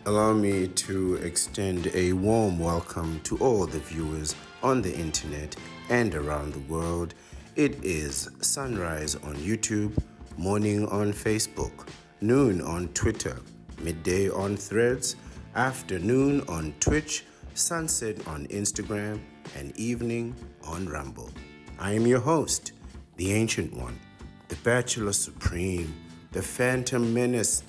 Allow me to extend a warm welcome to all the viewers on the internet and around the world. It is sunrise on YouTube, morning on Facebook, noon on Twitter, midday on Threads, afternoon on Twitch, sunset on Instagram, and evening on Rumble. I am your host, the Ancient One, the Bachelor Supreme, the Phantom Menace,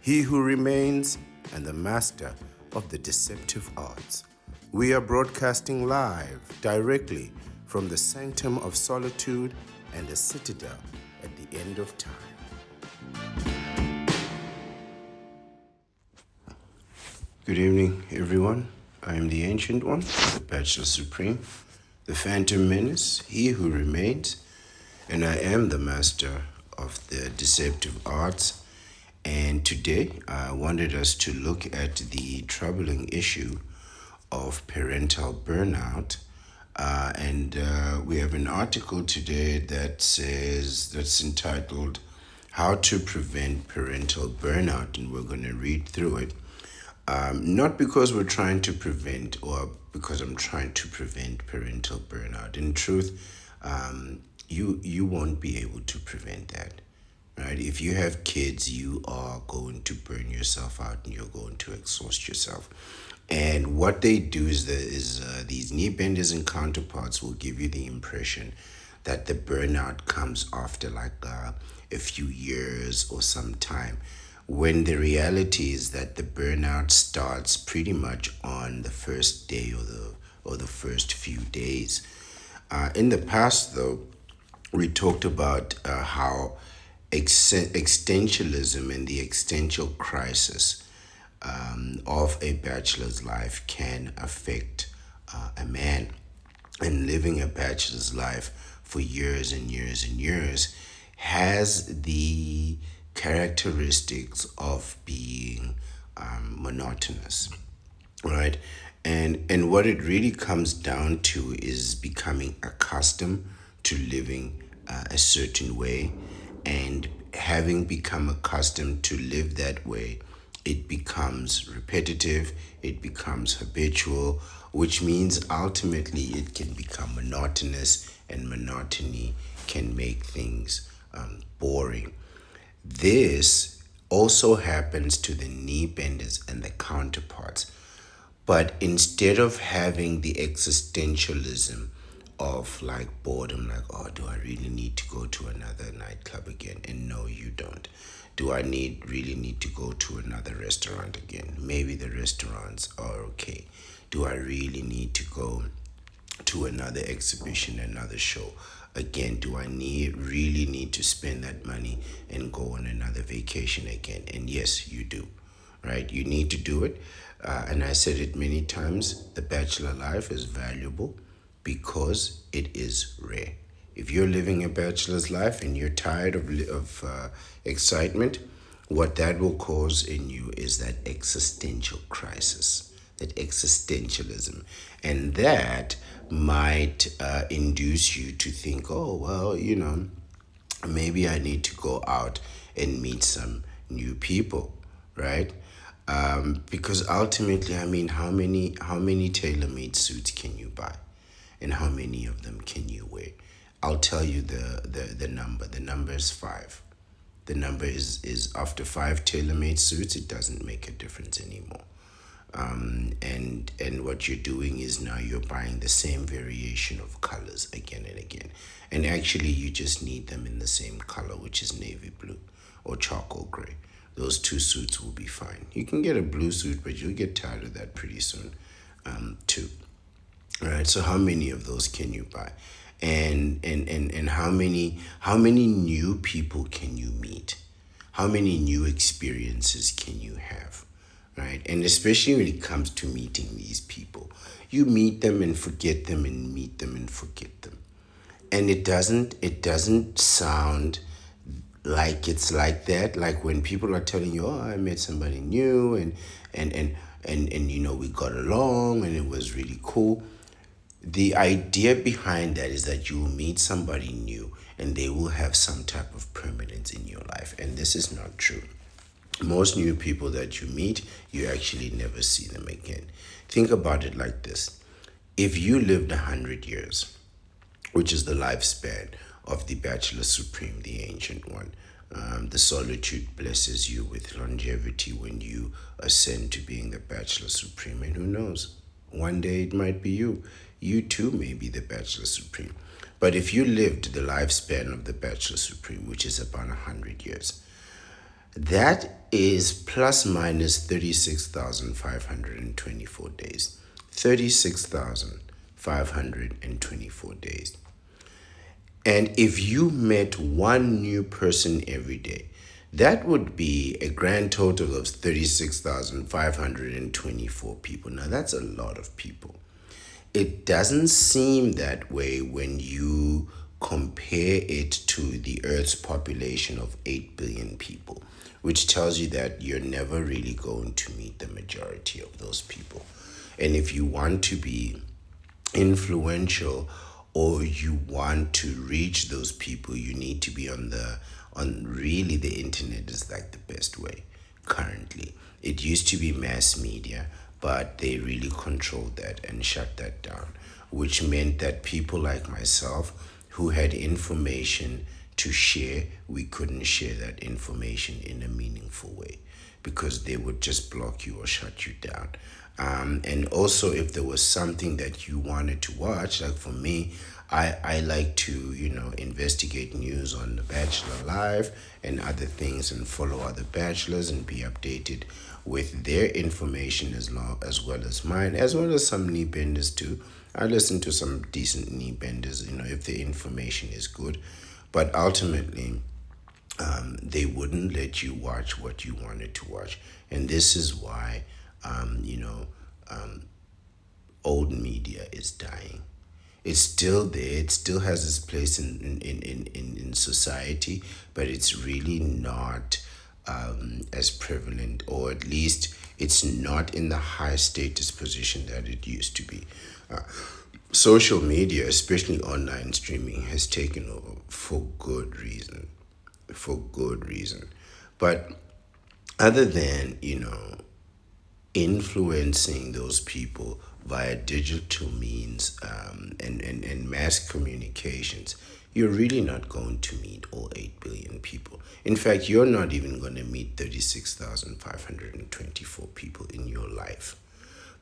he who remains, and the master of the deceptive arts. We are broadcasting live directly from the sanctum of solitude and the citadel at the end of time. Good evening, everyone. I am the Ancient One, the Bachelor Supreme, the Phantom Menace, he who remains, and I am the master of the deceptive arts. And today I wanted us to look at the troubling issue of parental burnout. We have an article today that's entitled How to Prevent Parental Burnout, and we're going to read through it. Not because we're trying to prevent or because I'm trying to prevent parental burnout. In truth, you won't be able to prevent that. Right? If you have kids, you are going to burn yourself out and you're going to exhaust yourself. And what they do is these knee benders and counterparts will give you the impression that the burnout comes after a few years or some time, when the reality is that the burnout starts pretty much on the first day or the first few days. In the past, though, we talked about how existentialism and the existential crisis of a bachelor's life can affect a man. And living a bachelor's life for years and years and years has the characteristics of being monotonous, right? And what it really comes down to is becoming accustomed to living a certain way, and having become accustomed to live that way, it becomes repetitive, it becomes habitual, which means ultimately it can become monotonous, and monotony can make things boring. This also happens to the knee benders and the counterparts. But instead of having the existentialism of boredom, oh, do I really need to go to another nightclub again? And no, you don't. Do I really need to go to another restaurant again? Maybe the restaurants are okay. Do I really need to go to another exhibition, another show? Again, do I really need to spend that money and go on another vacation again? And yes, you do, right? You need to do it. And I said it many times, the bachelor life is valuable because it is rare. If you're living a bachelor's life and you're tired of excitement, what that will cause in you is that existential crisis, that existentialism. And that might induce you to think, oh, well, maybe I need to go out and meet some new people, right? Because ultimately, how many tailor-made suits can you buy? And how many of them can you wear? I'll tell you the number. The number is 5. The number is after 5 tailor-made suits, it doesn't make a difference anymore. And what you're doing is now you're buying the same variation of colors again and again. And actually, you just need them in the same color, which is navy blue or charcoal gray. Those 2 suits will be fine. You can get a blue suit, but you'll get tired of that pretty soon, too. All right, so how many of those can you buy? And how many new people can you meet? How many new experiences can you have? Right? And especially when it comes to meeting these people, you meet them and forget them, and meet them and forget them. And it doesn't sound like it's like that. Like when people are telling you, oh, I met somebody new and we got along and it was really cool. The idea behind that is that you will meet somebody new and they will have some type of permanence in your life. And this is not true. Most new people that you meet, you actually never see them again. Think about it like this. If you lived 100 years, which is the lifespan of the Bachelor Supreme, the ancient one, the solitude blesses you with longevity when you ascend to being the Bachelor Supreme. And who knows? One day it might be you. You too may be the Bachelor Supreme. But if you lived the lifespan of the Bachelor Supreme, which is about 100 years, that is plus minus 36,524 days. 36,524 days. And if you met one new person every day, that would be a grand total of 36,524 people. Now, that's a lot of people. It doesn't seem that way when you compare it to the Earth's population of 8 billion people, which tells you that you're never really going to meet the majority of those people. And if you want to be influential or you want to reach those people, you need to be on really the internet is like the best way currently. It used to be mass media, but they really controlled that and shut that down, which meant that people like myself who had information to share, we couldn't share that information in a meaningful way because they would just block you or shut you down. And also, if there was something that you wanted to watch, like for me, I like to, investigate news on The Bachelor Live and other things and follow other bachelors and be updated with their information as well as mine, as well as some knee benders too. I listen to some decent knee benders, if the information is good. But ultimately, they wouldn't let you watch what you wanted to watch. And this is why, old media is dying. It's still there, it still has its place in society, but it's really not as prevalent, or at least it's not in the high status position that it used to be. Uh, Social media, especially online streaming, has taken over for good reason. For good reason. But other than, influencing those people via digital means and mass communications, you're really not going to meet all 8 billion people. In fact, you're not even going to meet 36,524 people in your life.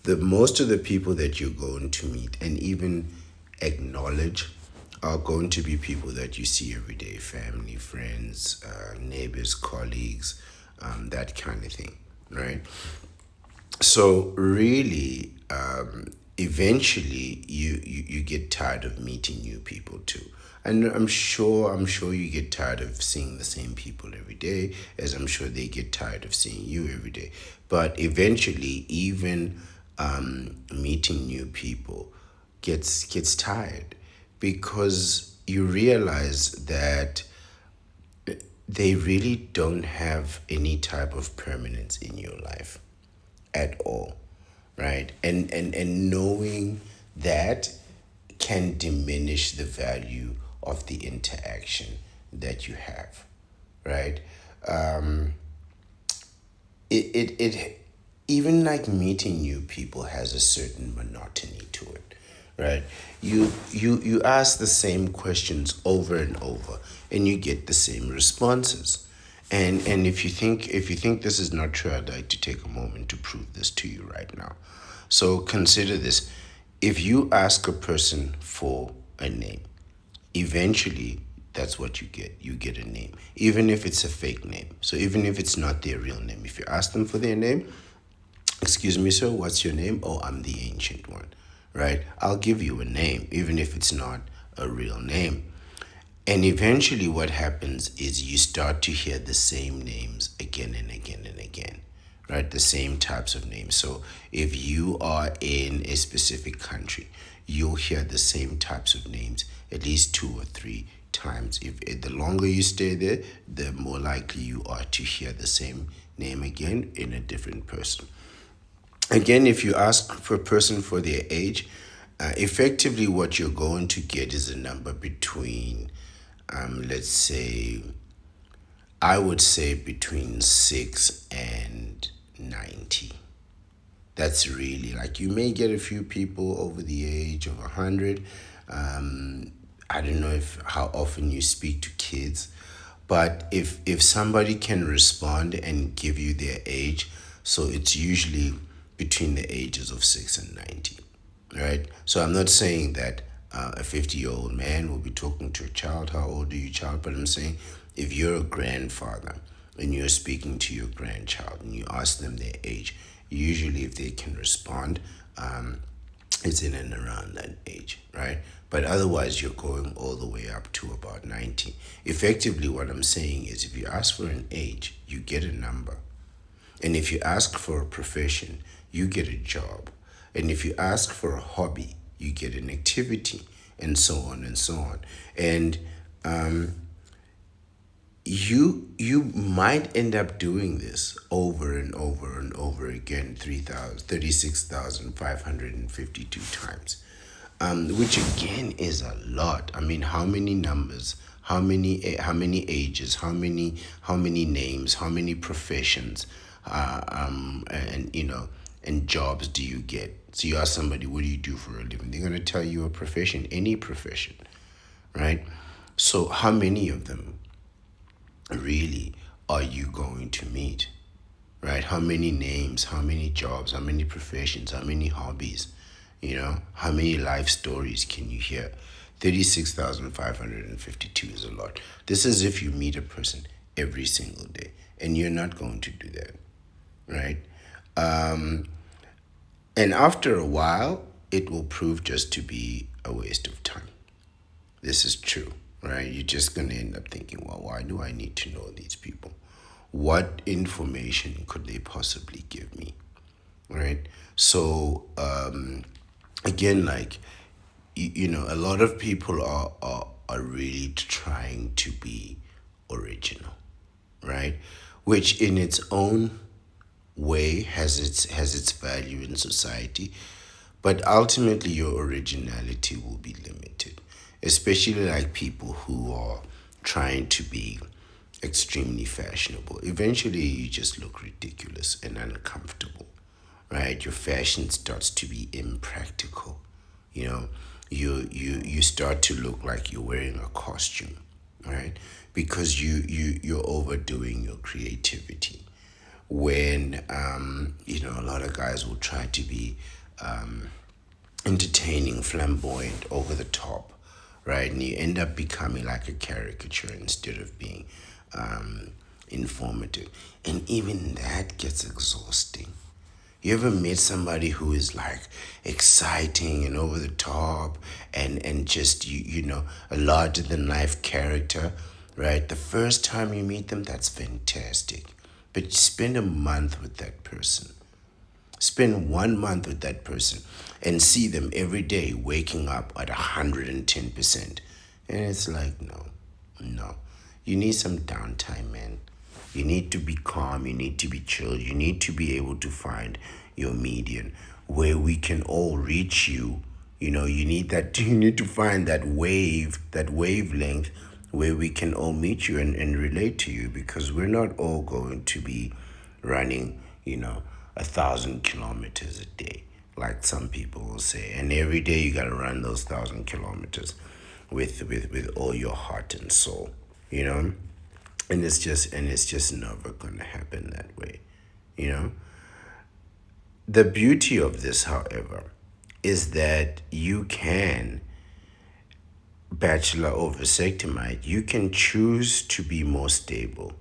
The most of the people that you're going to meet and even acknowledge are going to be people that you see every day: family, friends, neighbors, colleagues, that kind of thing, right? So really, eventually you get tired of meeting new people too. And I'm sure you get tired of seeing the same people every day, as I'm sure they get tired of seeing you every day. But eventually, even meeting new people gets tired, because you realize that they really don't have any type of permanence in your life at all, right? And knowing that can diminish the value of the interaction that you have, right? It even like meeting new people has a certain monotony to it, right? You ask the same questions over and over, and you get the same responses. And if you think this is not true, I'd like to take a moment to prove this to you right now. So consider this: if you ask a person for a name, eventually that's what you get. You get a name, even if it's a fake name. So even if it's not their real name, if you ask them for their name, excuse me, sir, what's your name? Oh, I'm the ancient one, right? I'll give you a name, even if it's not a real name. And eventually, what happens is you start to hear the same names again and again and again, right? The same types of names. So if you are in a specific country, you'll hear the same types of names at least 2 or 3 times. If the longer you stay there, the more likely you are to hear the same name again in a different person. Again, if you ask for a person for their age, effectively what you're going to get is a number between, let's say, I would say between 6 and 90. That's really like, you may get a few people over the age of 100. I don't know if how often you speak to kids, but if somebody can respond and give you their age, so it's usually between the ages of 6 and 90, right? So I'm not saying that a 50-year-old man will be talking to a child. How old are you, child? But I'm saying, if you're a grandfather and you're speaking to your grandchild and you ask them their age, usually if they can respond, it's in and around that age, right? But otherwise, you're going all the way up to about 90. Effectively, what I'm saying is, if you ask for an age, you get a number. And if you ask for a profession, you get a job. And if you ask for a hobby, you get an activity, and so on and so on. And you might end up doing this over and over and over again 36,552 times, which again is a lot. I mean, how many numbers, how many ages, how many names, how many professions, and and jobs do you get? So you ask somebody, what do you do for a living? They're going to tell you a profession, any profession, right? So how many of them really are you going to meet, right? How many names, how many jobs, how many professions, how many hobbies, how many life stories can you hear? 36,552 is a lot. This is if you meet a person every single day, and you're not going to do that, right? And after a while, it will prove just to be a waste of time. This is true, right? You're just going to end up thinking, well, why do I need to know these people? What information could they possibly give me, right? So, again, like, a lot of people are really trying to be original, right? Which in its own way has its value in society, but ultimately your originality will be limited, especially like people who are trying to be extremely fashionable. Eventually you just look ridiculous and uncomfortable, right? Your fashion starts to be impractical. you know you start to look like you're wearing a costume, right? Because you're overdoing your creativity. When a lot of guys will try to be entertaining, flamboyant, over the top, right? And you end up becoming like a caricature instead of being informative. And even that gets exhausting. You ever met somebody who is like exciting and over the top, and just a larger than life character, right? The first time you meet them, that's fantastic. But spend a month with that person. Spend 1 month with that person and see them every day waking up at 110%. And it's like, no, no. You need some downtime, man. You need to be calm. You need to be chill. You need to be able to find your median where we can all reach you. You need that. You need to find that wavelength where we can all meet you and relate to you, because we're not all going to be running, 1,000 kilometers a day, like some people will say. And every day you gotta run those 1,000 kilometers with all your heart and soul, you know? And it's just never gonna happen that way, you know? The beauty of this, however, is that you can bachelor or vasectomite, you can choose to be more stable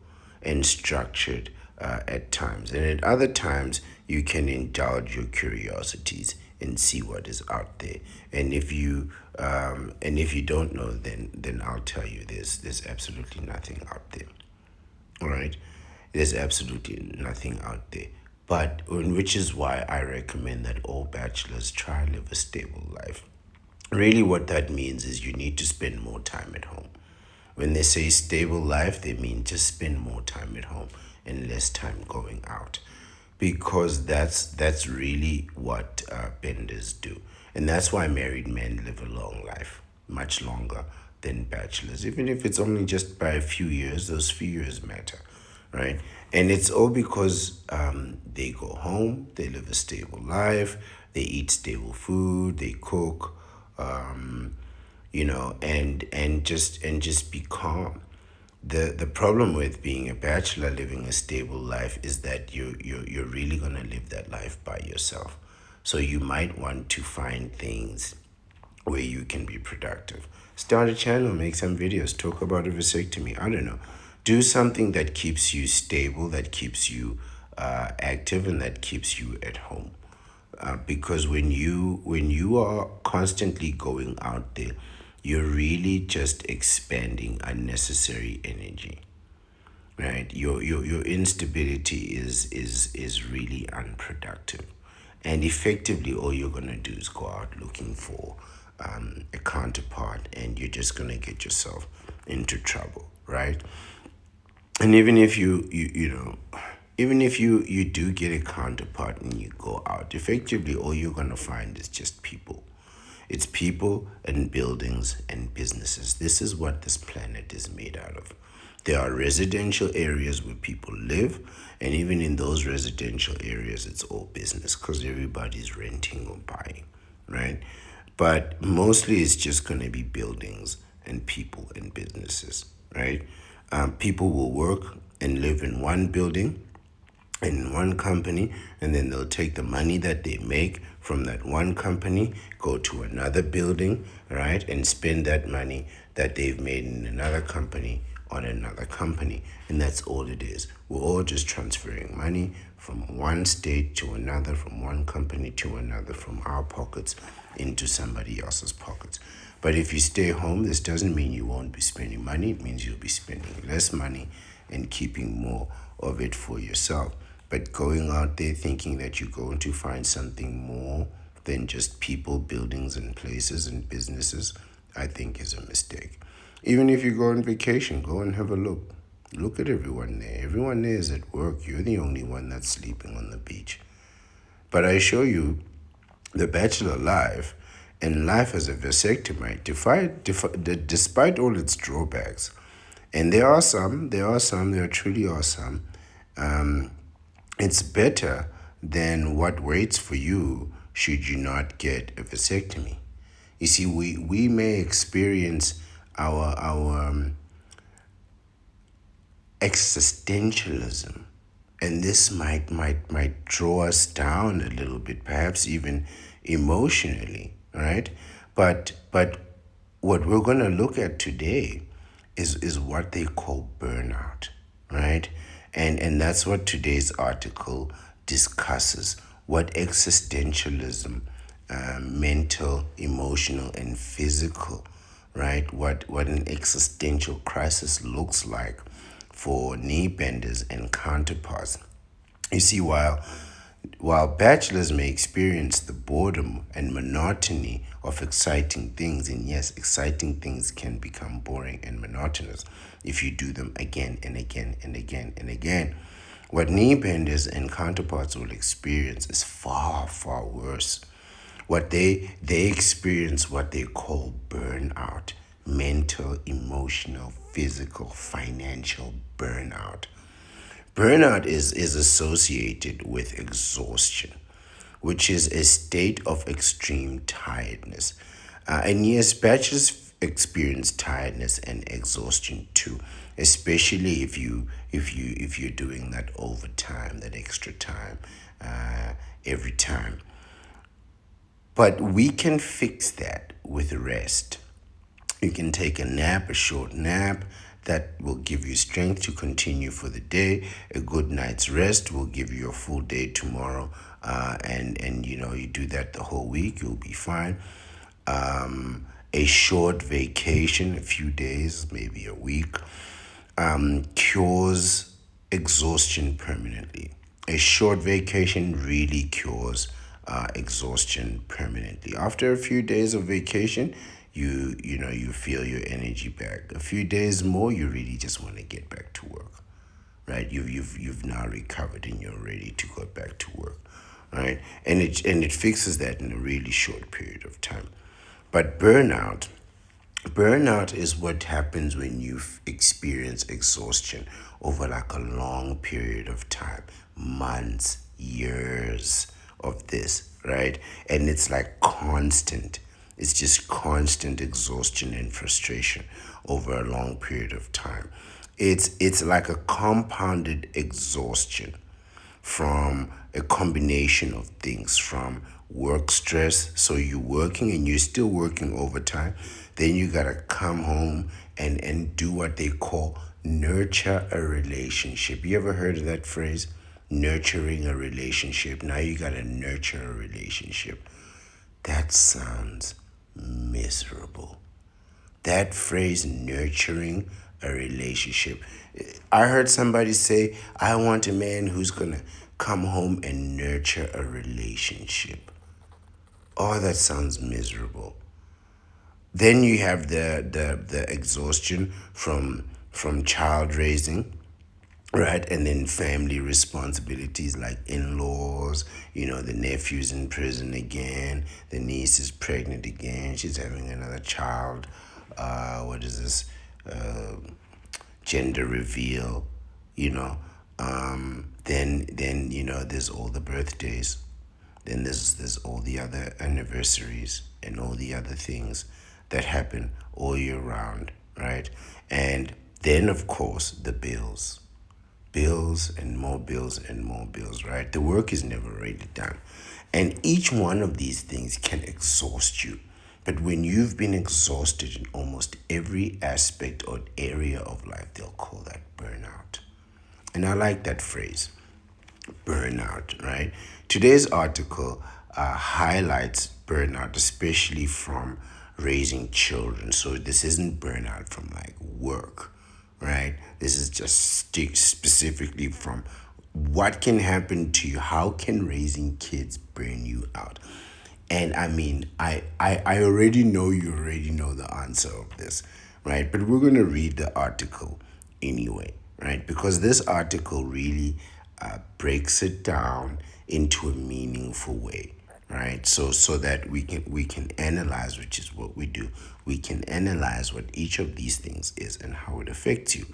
and structured at times. And at other times, you can indulge your curiosities and see what is out there. And if you don't know, then I'll tell you, there's absolutely nothing out there. All right, there's absolutely nothing out there. But which is why I recommend that all bachelors try live a stable life. Really, what that means is you need to spend more time at home. When they say stable life, they mean just spend more time at home and less time going out, because that's really what benders do, and that's why married men live a long life, much longer, than bachelors. Even if it's only just by a few years, those few years matter, right? And it's all because they go home, they live a stable life, they eat stable food, they cook, and just be calm. The problem with being a bachelor living a stable life is that you're really gonna live that life by yourself. So you might want to find things where you can be productive. Start a channel, make some videos, talk about a vasectomy. I don't know. Do something that keeps you stable, that keeps you active, and that keeps you at home. Because when you are constantly going out there, you're really just expanding unnecessary energy, right? Your instability is really unproductive, and effectively all you're gonna do is go out looking for a counterpart, and you're just gonna get yourself into trouble, right? And even if even if you do get a counterpart and you go out, effectively all you're gonna find is just people. It's people and buildings and businesses. This is what this planet is made out of. There are residential areas where people live, and even in those residential areas, it's all business because everybody's renting or buying, right? But mostly it's just going to be buildings and people and businesses, right? People will work and live in one building, in one company, and then they'll take the money that they make from that one company, go to another building, right, and spend that money that they've made in another company on another company. And that's all it is. We're all just transferring money from one state to another, from one company to another, from our pockets into somebody else's pockets. But if you stay home, this doesn't mean you won't be spending money. It means you'll be spending less money and keeping more of it for yourself. But going out there thinking that you're going to find something more than just people, buildings, and places and businesses, I think is a mistake. Even if you go on vacation, go and have a look. Look at everyone there. Everyone there is at work. You're the only one that's sleeping on the beach. But I assure you, the bachelor life and life as a vasectomite, despite all its drawbacks, and there truly are some, it's better than what waits for you should you not get a vasectomy. You see, we may experience our existentialism, and this might draw us down a little bit, perhaps even emotionally, right? But what we're going to look at today is what they call burnout, right? And that's what today's article discusses: what existentialism, mental, emotional, and physical, right? What an existential crisis looks like for knee benders and counterparts. You see, while bachelors may experience the boredom and monotony of exciting things, and yes, exciting things can become boring and monotonous if you do them again and again and again and again. What knee benders and counterparts will experience is far, far worse. What they experience what they call burnout: mental, emotional, physical, financial burnout. Burnout is associated with exhaustion, which is a state of extreme tiredness. And yes, bachelors experience tiredness and exhaustion too, especially if you're doing that overtime, that extra time, every time. But we can fix that with rest. You can take a nap, a short nap that will give you strength to continue for the day. A good night's rest will give you a full day tomorrow. And you do that the whole week, you'll be fine. A short vacation, a few days, maybe a week, cures exhaustion permanently. A short vacation really cures exhaustion permanently. After a few days of vacation, you feel your energy back. A few days more, you really just want to get back to work, right? You've now recovered and you're ready to go back to work, right? And it fixes that in a really short period of time. But burnout Burnout is what happens when you experience exhaustion over like a long period of time, months, years of this, right? And it's like constant. It's just constant exhaustion and frustration over a long period of time. It's like a compounded exhaustion from a combination of things, from work stress. So you're working and you're still working overtime. Then you gotta come home and do what they call nurture a relationship. You ever heard of that phrase? Nurturing a relationship. Now you gotta nurture a relationship. That sounds miserable. That phrase, nurturing a relationship. I heard somebody say, I want a man who's gonna come home and nurture a relationship. Oh, that sounds miserable. Then you have the exhaustion from child raising, right? And then family responsibilities like in-laws, the nephew's in prison again, the niece is pregnant again, she's having another child. What is this? uh, Gender reveal, you know. Then there's all the birthdays, then there's all the other anniversaries and all the other things that happen all year round, right? And then of course the bills, bills and more bills, right? The work is never really done. And each one of these things can exhaust you. But when you've been exhausted in almost every aspect or area of life, they'll call that burnout. And I like that phrase, burnout, right? Today's article highlights burnout, especially from raising children. So this isn't burnout from like work, right? This is just specifically from what can happen to you. How can raising kids burn you out? And I mean, I already know you already know the answer of this, right? But we're going to read the article anyway, right? Because this article really breaks it down into a meaningful way, right? So that we can analyze, which is what we do. We can analyze what each of these things is and how it affects you.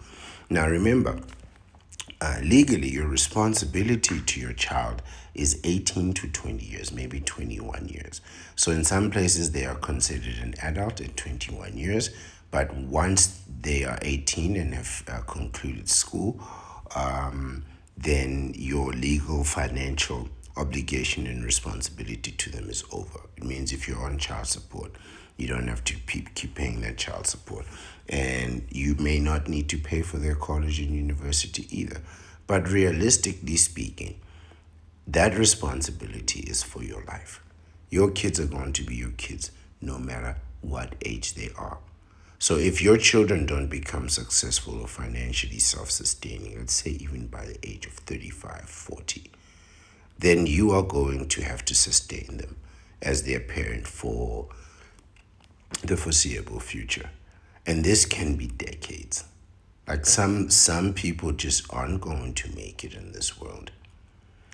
Now remember, legally, your responsibility to your child is 18 to 20 years, maybe 21 years. So, in some places, they are considered an adult at 21 years, but once they are 18 and have concluded school, then your legal financial obligation and responsibility to them is over. It means if you're on child support, you don't have to keep paying that child support. And you may not need to pay for their college and university either. But realistically speaking, that responsibility is for your life. Your kids are going to be your kids no matter what age they are. So if your children don't become successful or financially self-sustaining, let's say even by the age of 35, 40, then you are going to have to sustain them as their parent for the foreseeable future. And this can be decades. Like some people just aren't going to make it in this world.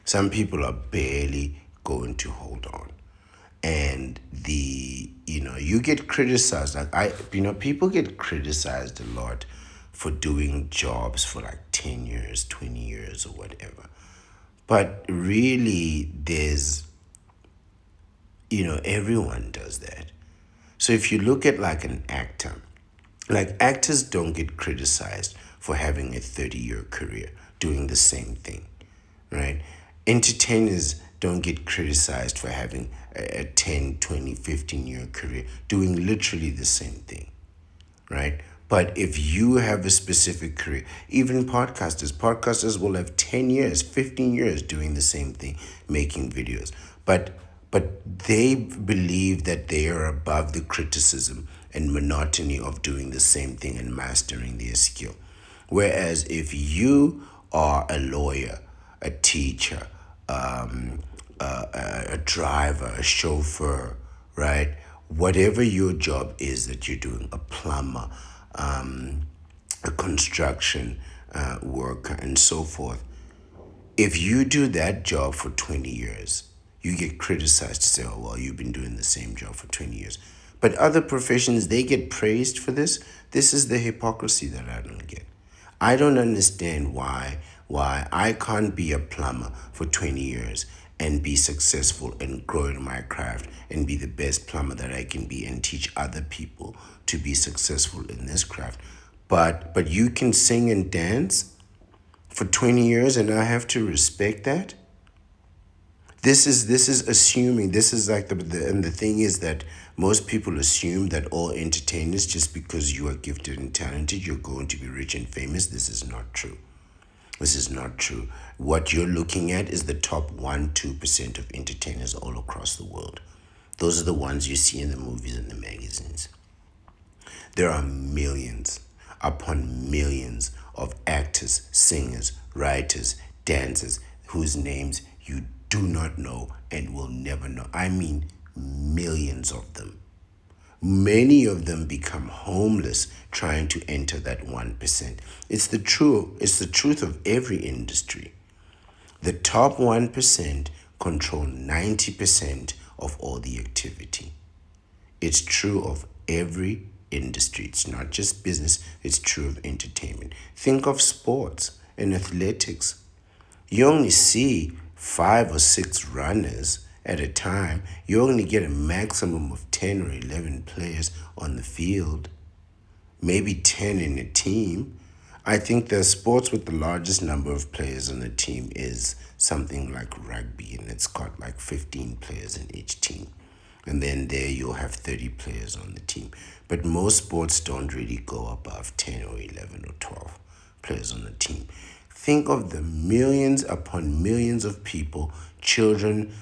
Some people are barely going to hold on. And you get criticized. Like people get criticized a lot for doing jobs for like 10 years, 20 years or whatever. But really everyone does that. So if you look at like an actor, like actors don't get criticized for having a 30-year career doing the same thing, right? Entertainers don't get criticized for having a 10, 20, 15-year career doing literally the same thing, right? But if you have a specific career, even podcasters will have 10 years, 15 years doing the same thing, making videos. But they believe that they are above the criticism and monotony of doing the same thing and mastering their skill. Whereas if you are a lawyer, a teacher, a driver, a chauffeur, right? Whatever your job is that you're doing, a plumber, a construction worker, and so forth. If you do that job for 20 years, you get criticized to say, oh, well, you've been doing the same job for 20 years. But other professions, they get praised for this. This is the hypocrisy that I don't get. I don't understand why I can't be a plumber for 20 years and be successful and grow in my craft and be the best plumber that I can be and teach other people to be successful in this craft. But you can sing and dance for 20 years and I have to respect that? This is assuming, this is like and the thing is that most people assume that all entertainers, just because you are gifted and talented, you're going to be rich and famous. This is not true. This is not true. What you're looking at is the top 1-2% of entertainers all across the world. Those are the ones you see in the movies and the magazines. There are millions upon millions of actors, singers, writers, dancers whose names you do not know and will never know. I mean, millions of them. Many of them become homeless trying to enter that 1%. It's the truth of every industry. The top 1% control 90% of all the activity. It's true of every industry. It's not just business, it's true of entertainment. Think of sports and athletics. You only see 5 or 6 runners at a time. You only get a maximum of 10 or 11 players on the field, maybe 10 in a team. I think the sports with the largest number of players on the team is something like rugby, and it's got like 15 players in each team. And then there you'll have 30 players on the team. But most sports don't really go above 10 or 11 or 12 players on the team. Think of the millions upon millions of people, children,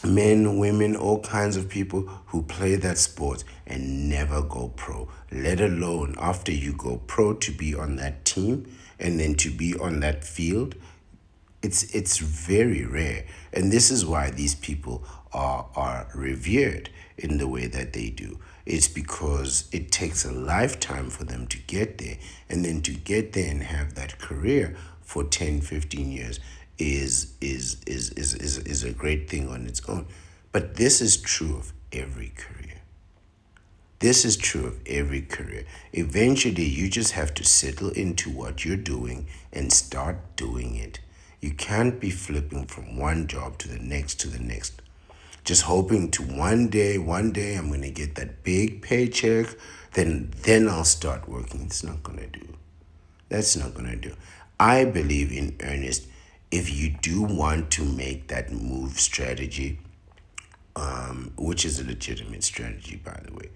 men, women, all kinds of people who play that sport and never go pro, let alone after you go pro to be on that team and then to be on that field. It's very rare. And this is why these people are revered in the way that they do. It's because it takes a lifetime for them to get there. And then to get there and have that career for 10, 15 years is a great thing on its own. But this is true of every career. This is true of every career. Eventually, you just have to settle into what you're doing and start doing it. You can't be flipping from one job to the next. Just hoping to one day I'm going to get that big paycheck, then I'll start working. It's not going to do. That's not going to do. I believe in earnest, if you do want to make that move strategy, which is a legitimate strategy, by the way.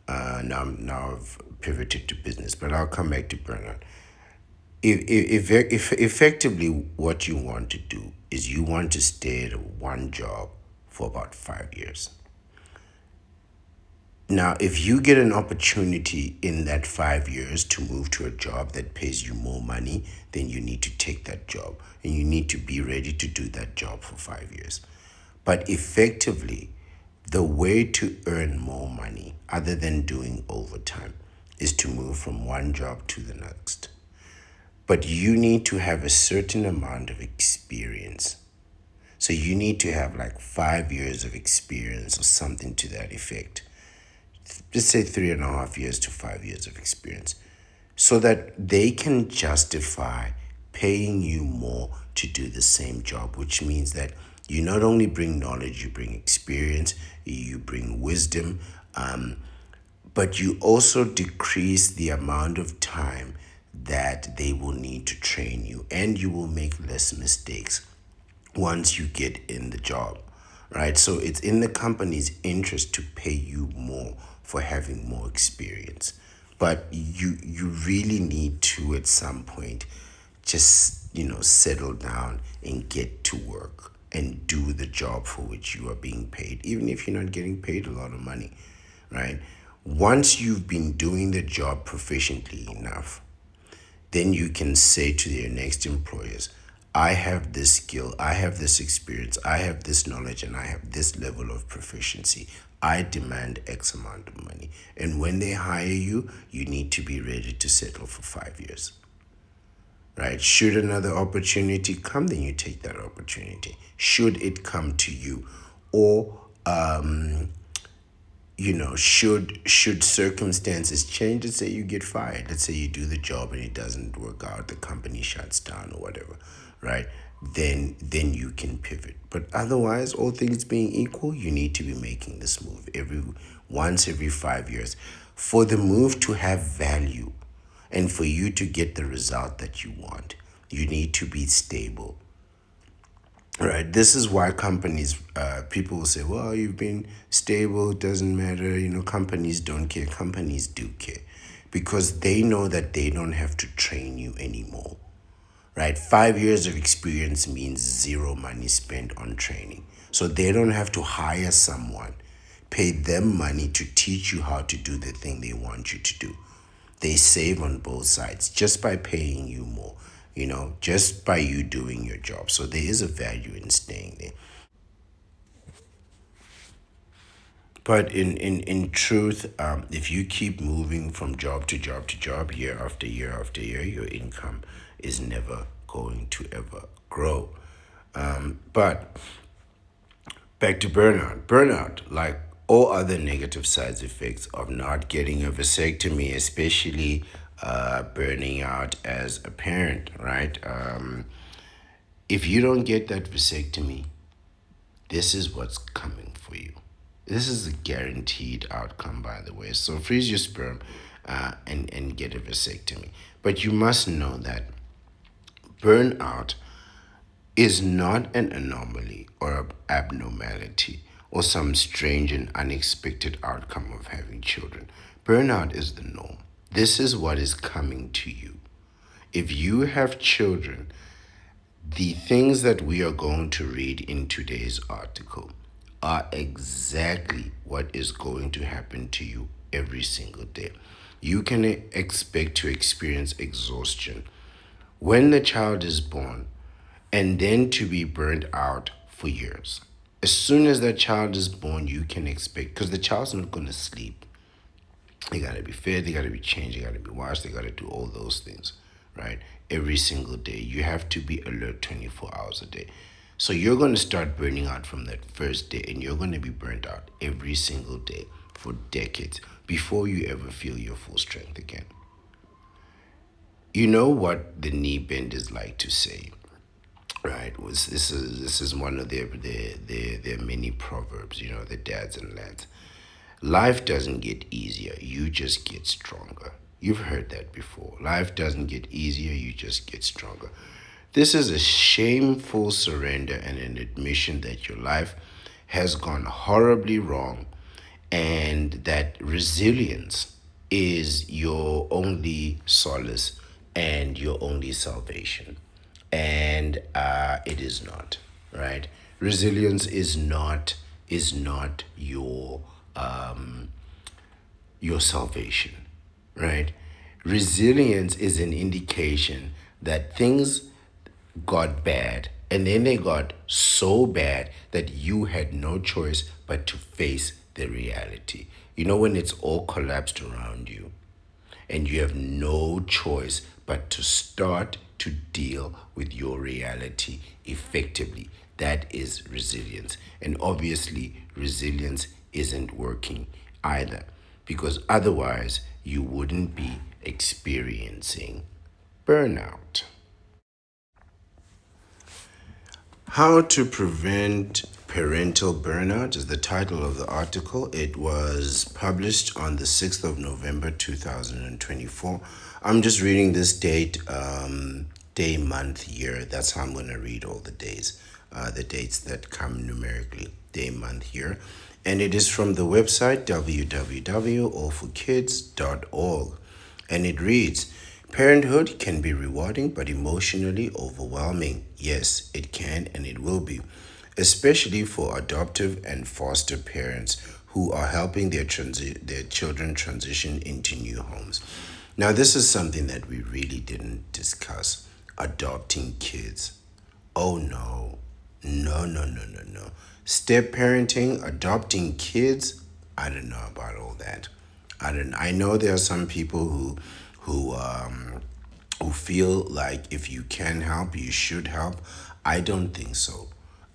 Now I've pivoted to business, but I'll come back to burnout. If effectively what you want to do is you want to stay at one job for about 5 years. Now, if you get an opportunity in that 5 years to move to a job that pays you more money, then you need to take that job and you need to be ready to do that job for 5 years. But effectively, the way to earn more money, other than doing overtime, is to move from one job to the next. But you need to have a certain amount of experience. So you need to have like 5 years of experience or something to that effect. Just say 3.5 years to 5 years of experience, so that they can justify paying you more to do the same job, which means that you not only bring knowledge, you bring experience, you bring wisdom, but you also decrease the amount of time that they will need to train you, and you will make less mistakes once you get in the job, right? So it's in the company's interest to pay you more for having more experience. But you really need to, at some point, just, settle down and get to work and do the job for which you are being paid, even if you're not getting paid a lot of money, right? Once you've been doing the job proficiently enough, then you can say to your next employers, I have this skill, I have this experience, I have this knowledge, and I have this level of proficiency. I demand X amount of money. And when they hire you, you need to be ready to settle for 5 years. Right? Should another opportunity come, then you take that opportunity. Should it come to you, or should circumstances change, let's say you get fired, let's say you do the job and it doesn't work out, the company shuts down or whatever, right? Then you can pivot. But otherwise, all things being equal, you need to be making this move every 5 years for the move to have value and for you to get the result that you want. You need to be stable. Right. This is why companies, people will say, well, you've been stable, it doesn't matter. Companies don't care. Companies do care because they know that they don't have to train you anymore. Right. 5 years of experience means zero money spent on training. So they don't have to hire someone, pay them money to teach you how to do the thing they want you to do. They save on both sides just by paying you more, just by you doing your job. So there is a value in staying there. But in truth, if you keep moving from job to job to job, year after year after year, your income is never going to ever grow. But back to burnout. Burnout, like all other negative side effects of not getting a vasectomy, especially burning out as a parent, right? If you don't get that vasectomy, this is what's coming for you. This is a guaranteed outcome, by the way. So freeze your sperm and get a vasectomy. But you must know that burnout is not an anomaly or an abnormality or some strange and unexpected outcome of having children. Burnout is the norm. This is what is coming to you. If you have children, the things that we are going to read in today's article are exactly what is going to happen to you every single day. You can expect to experience exhaustion when the child is born and then to be burnt out for years. As soon as that child is born, you can expect, because the child's not going to sleep. They got to be fed, they got to be changed, they got to be washed, they got to do all those things, right? Every single day. You have to be alert 24 hours a day. So you're going to start burning out from that first day, and you're going to be burnt out every single day for decades before you ever feel your full strength again. You know what the knee benders like to say, right? This is one of their many proverbs, the dads and lads. Life doesn't get easier, you just get stronger. You've heard that before. Life doesn't get easier, you just get stronger. This is a shameful surrender and an admission that your life has gone horribly wrong and that resilience is your only solace and your only salvation. And it is not, right? Resilience is not your salvation, right? Resilience is an indication that things got bad and then they got so bad that you had no choice but to face the reality. When it's all collapsed around you and you have no choice but to start to deal with your reality effectively. That is resilience. And obviously, resilience isn't working either because otherwise you wouldn't be experiencing burnout. How to Prevent Parental Burnout is the title of the article. It was published on the 6th of November 2024. I'm just reading this date, day, month, year. That's how I'm going to read all the days, the dates that come numerically, day, month, year. And it is from the website www.allforkids.org. And it reads, parenthood can be rewarding but emotionally overwhelming. Yes, it can and it will be, especially for adoptive and foster parents who are helping their children transition into new homes. Now, this is something that we really didn't discuss. Adopting kids. Oh no. No, no, no, no, no. Step parenting, adopting kids, I don't know about all that. I know there are some people who feel like if you can help, you should help. I don't think so.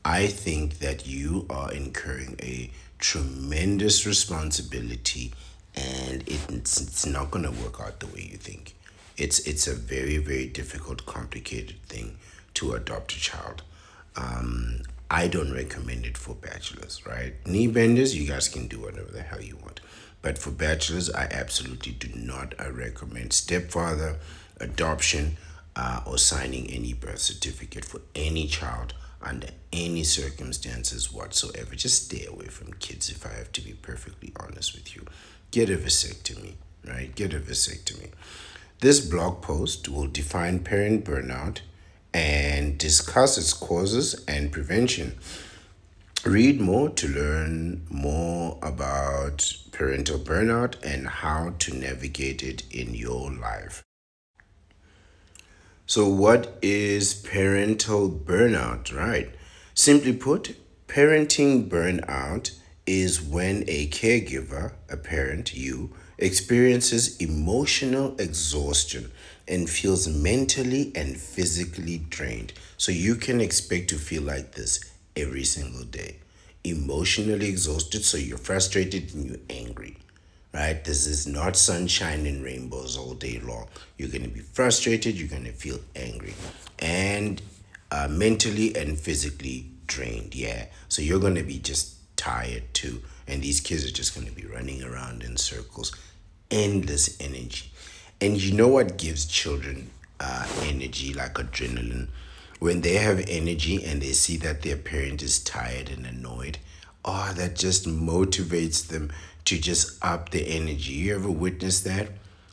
I think that you are incurring a tremendous responsibility, and it's not going to work out the way you think. It's a very, very difficult, complicated thing to adopt a child. I don't recommend it for bachelors, right? Knee benders, you guys can do whatever the hell you want. But for bachelors, I absolutely do not recommend stepfather, adoption, or signing any birth certificate for any child under any circumstances whatsoever. Just stay away from kids, if I have to be perfectly honest with you. Get a vasectomy, right? Get a vasectomy. This blog post will define parent burnout and discuss its causes and prevention. Read more to learn more about parental burnout and how to navigate it in your life. So, what is parental burnout, right? Simply put, parenting burnout is when a caregiver, a parent, you, experiences emotional exhaustion and feels mentally and physically drained. So, you can expect to feel like this every single day. Emotionally exhausted, so you're frustrated and you're angry, right? This is not sunshine and rainbows all day long. You're going to be frustrated, you're going to feel angry, and mentally and physically drained. Yeah. So you're going to be just tired too. And these kids are just going to be running around in circles, endless energy. And you know what gives children energy, like adrenaline? When they have energy and they see that their parent is tired and annoyed, oh, that just motivates them to just up the energy. You ever witness that?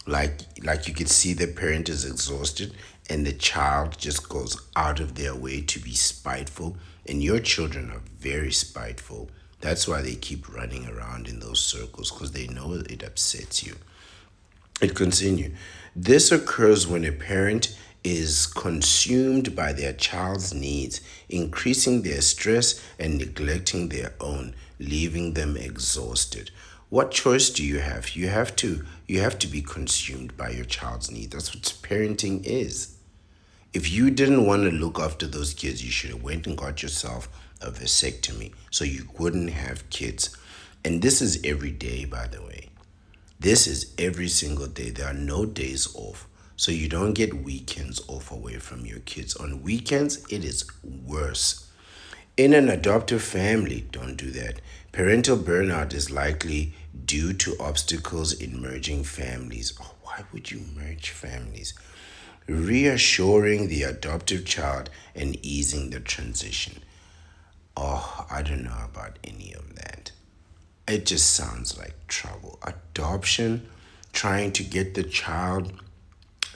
Like you could see the parent is exhausted and the child just goes out of their way to be spiteful. And your children are very spiteful. That's why they keep running around in those circles, because they know it upsets you. It continues. This occurs when a parent is consumed by their child's needs, increasing their stress and neglecting their own, leaving them exhausted. What choice do you have? You have to be consumed by your child's needs. That's what parenting is. If you didn't want to look after those kids, you should have went and got yourself a vasectomy so you wouldn't have kids. And this is every day, by the way. This is every single day. There are no days off. So you don't get weekends off away from your kids. On weekends, it is worse. In an adoptive family, don't do that. Parental burnout is likely due to obstacles in merging families. Oh, why would you merge families? Reassuring the adoptive child and easing the transition. Oh, I don't know about any of that. It just sounds like trouble. Adoption, trying to get the child,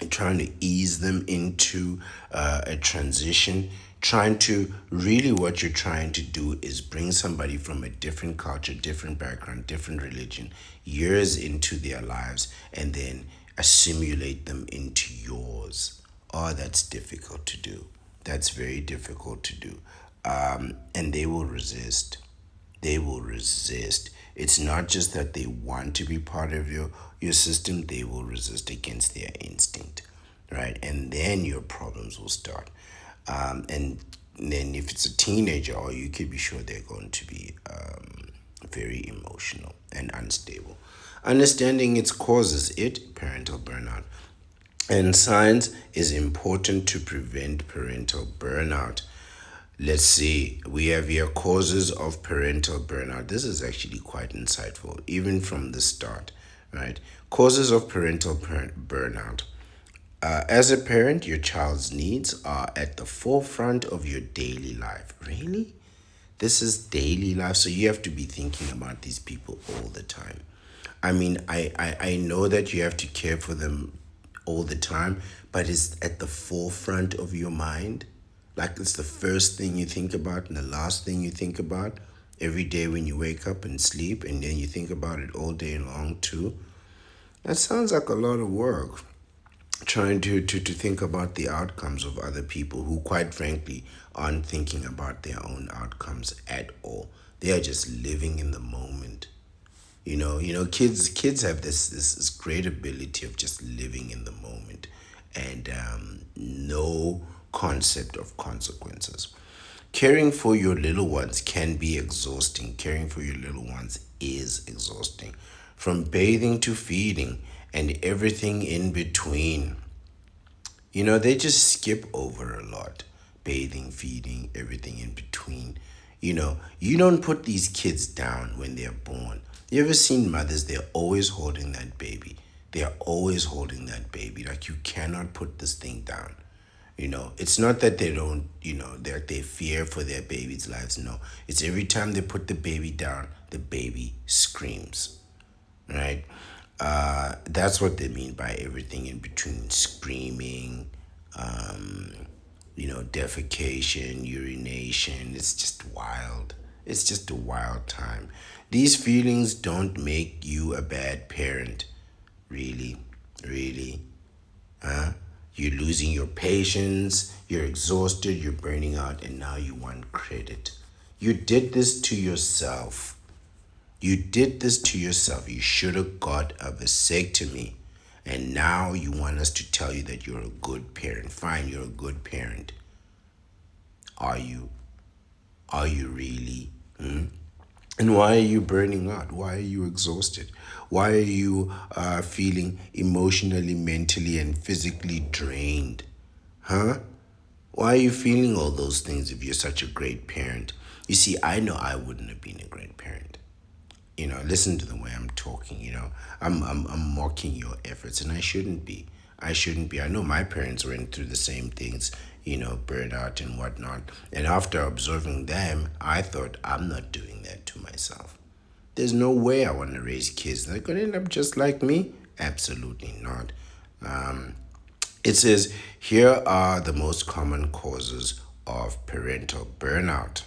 trying to ease them into a transition, trying to really, what you're trying to do is bring somebody from a different culture, different background, different religion, years into their lives, and then assimilate them into yours. Oh, that's difficult to do. That's very difficult to do. And they will resist. They will resist. It's not just that they want to be part of your system, they will resist against their instinct, right? And then your problems will start. And then if it's a teenager, or you could be sure they're going to be very emotional and unstable. Understanding its causes, parental burnout, and science is important to prevent parental burnout. Let's see, we have here causes of parental burnout. This is actually quite insightful, even from the start, right? Causes of parental burnout. As a parent, your child's needs are at the forefront of your daily life. Really? This is daily life, so you have to be thinking about these people all the time. I mean, I know that you have to care for them all the time, but it's at the forefront of your mind. Like it's the first thing you think about and the last thing you think about every day when you wake up and sleep, and then you think about it all day long too. That sounds like a lot of work, trying to think about the outcomes of other people who, quite frankly, aren't thinking about their own outcomes at all. They are just living in the moment. Kids have this great ability of just living in the moment, and no concept of consequences. Caring for your little ones can be exhausting. Caring for your little ones is exhausting. From bathing to feeding and everything in between. They just skip over a lot. Bathing, feeding, everything in between. You don't put these kids down when they're born. You ever seen mothers? They're always holding that baby. They're always holding that baby. Like, you cannot put this thing down. It's not that they don't, they fear for their baby's lives. No, it's every time they put the baby down, the baby screams, right? That's what they mean by everything in between: screaming, defecation, urination. It's just wild. It's just a wild time. These feelings don't make you a bad parent. Really, really. You're losing your patience, you're exhausted, you're burning out, and now you want credit. You did this to yourself. You did this to yourself. You should have got a vasectomy. And now you want us to tell you that you're a good parent. Fine, you're a good parent. Are you? Are you really? And why are you burning out? Why are you exhausted? Why are you feeling emotionally, mentally, and physically drained? Huh? Why are you feeling all those things if you're such a great parent? You see, I know I wouldn't have been a great parent. Listen to the way I'm talking. I'm mocking your efforts, and I shouldn't be. I shouldn't be. I know my parents went through the same things, burnout and whatnot. And after observing them, I thought, I'm not doing that to myself. There's no way I want to raise kids. They're going to end up just like me? Absolutely not. It says, here are the most common causes of parental burnout.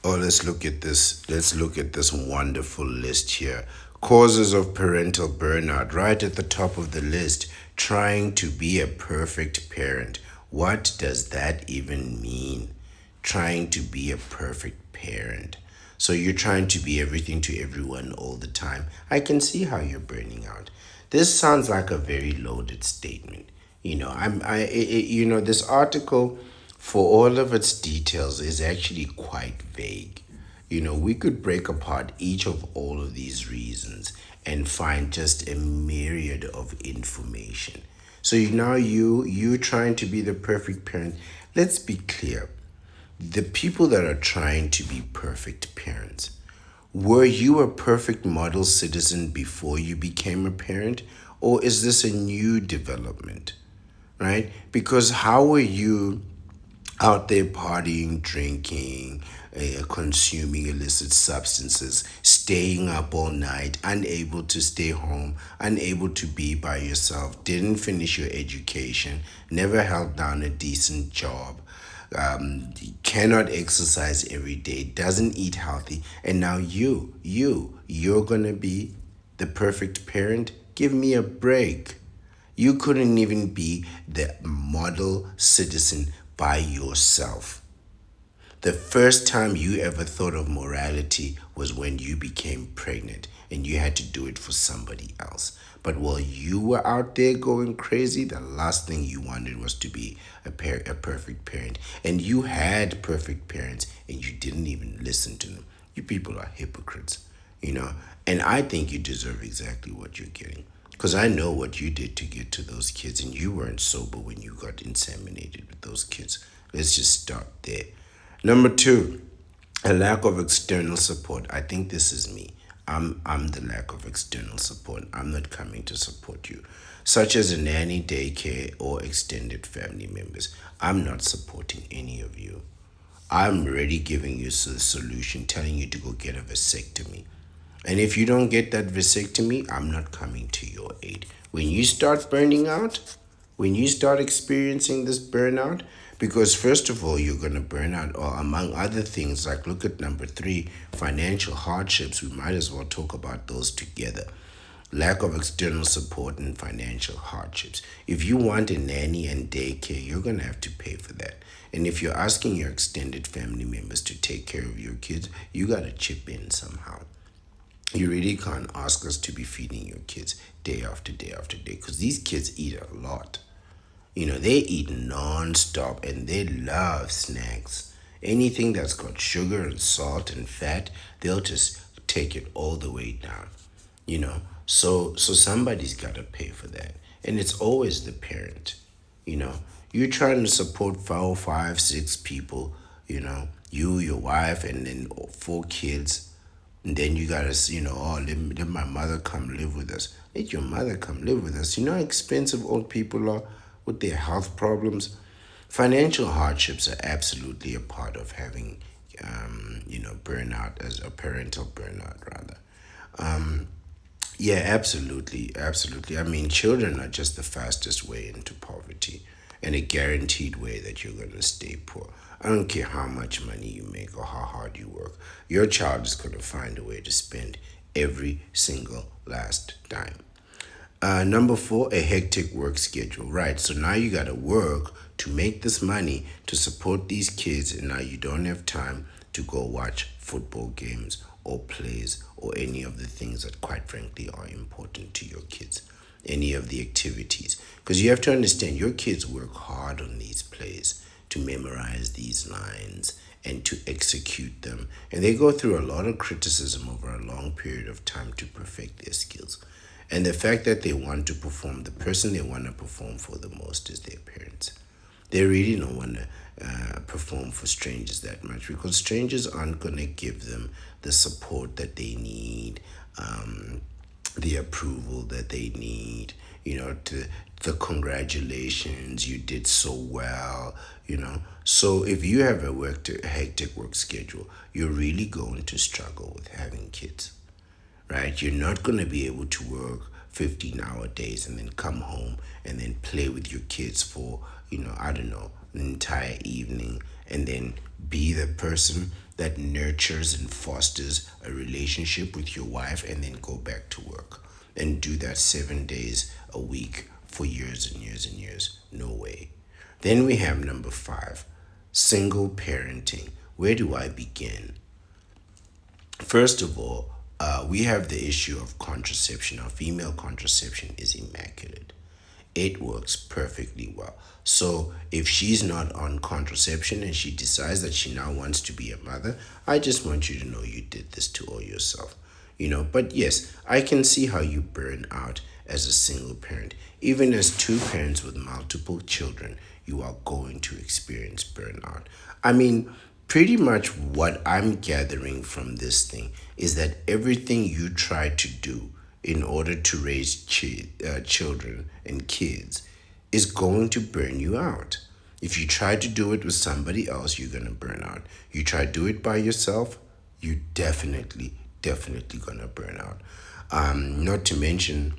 Oh, let's look at this. Let's look at this wonderful list here. Causes of parental burnout. Right at the top of the list, trying to be a perfect parent. What does that even mean? Trying to be a perfect parent. So you're trying to be everything to everyone all the time. I can see how you're burning out. This sounds like a very loaded statement. This article, for all of its details, is actually quite vague. We could break apart each of all of these reasons and find just a myriad of information. So now you trying to be the perfect parent. Let's be clear. The people that are trying to be perfect parents, were you a perfect model citizen before you became a parent? Or is this a new development? Right? Because how were you out there partying, drinking, consuming illicit substances, staying up all night, unable to stay home, unable to be by yourself, didn't finish your education, never held down a decent job, cannot exercise every day, doesn't eat healthy, and now you're gonna be the perfect parent? Give me a break. You couldn't even be the model citizen by yourself. The first time you ever thought of morality was when you became pregnant and you had to do it for somebody else. But while you were out there going crazy, the last thing you wanted was to be a perfect parent. And you had perfect parents and you didn't even listen to them. You people are hypocrites. And I think you deserve exactly what you're getting. Because I know what you did to get to those kids, and you weren't sober when you got inseminated with those kids. Let's just start there. Number two, a lack of external support. I think this is me. I'm the lack of external support. I'm not coming to support you, such as a nanny, daycare, or extended family members. I'm not supporting any of you. I'm already giving you a solution, telling you to go get a vasectomy. And if you don't get that vasectomy, I'm not coming to your aid. When you start burning out, when you start experiencing this burnout, because first of all, you're going to burn out, or among other things, like look at number three, financial hardships. We might as well talk about those together. Lack of external support and financial hardships. If you want a nanny and daycare, you're going to have to pay for that. And if you're asking your extended family members to take care of your kids, you got to chip in somehow. You really can't ask us to be feeding your kids day after day after day, because these kids eat a lot. They eat non-stop and they love snacks. Anything that's got sugar and salt and fat, they'll just take it all the way down. So somebody's got to pay for that, and it's always the parent. you know you're trying to support four, five, six people. You, your wife, and then four kids. And then you gotta oh, let my mother come live with us. Let your mother come live with us. You know how expensive old people are with their health problems. Financial hardships are absolutely a part of having burnout, as a parental burnout rather. Yeah, absolutely, absolutely. I mean, children are just the fastest way into poverty and a guaranteed way that you're going to stay poor. I don't care how much money you make or how hard you work. Your child is going to find a way to spend every single last dime. Number four, a hectic work schedule. Right. So now you got to work to make this money to support these kids, and now you don't have time to go watch football games or plays or any of the things that, quite frankly, are important to your kids. Any of the activities. Because you have to understand, your kids work hard on these plays to memorize these lines and to execute them. And they go through a lot of criticism over a long period of time to perfect their skills. And the fact that they want to perform, the person they want to perform for the most is their parents. They really don't want to perform for strangers that much, because strangers aren't going to give them the support that they need, the approval that they need, to the congratulations, you did so well. So if you have a hectic work schedule, you're really going to struggle with having kids, right? You're not going to be able to work 15-hour days and then come home and then play with your kids for, I don't know, an entire evening, and then be the person that nurtures and fosters a relationship with your wife and then go back to work and do that 7 days a week for years and years and years. No way. Then we have number five, single parenting. Where do I begin? First of all, we have the issue of contraception. Our female contraception is immaculate. It works perfectly well. So if she's not on contraception and she decides that she now wants to be a mother, I just want you to know you did this to all yourself. But yes, I can see how you burn out as a single parent. Even as two parents with multiple children, you are going to experience burnout. I mean, pretty much what I'm gathering from this thing is that everything you try to do in order to raise children and kids is going to burn you out. If you try to do it with somebody else, you're going to burn out. You try to do it by yourself, you definitely gonna burn out. Not to mention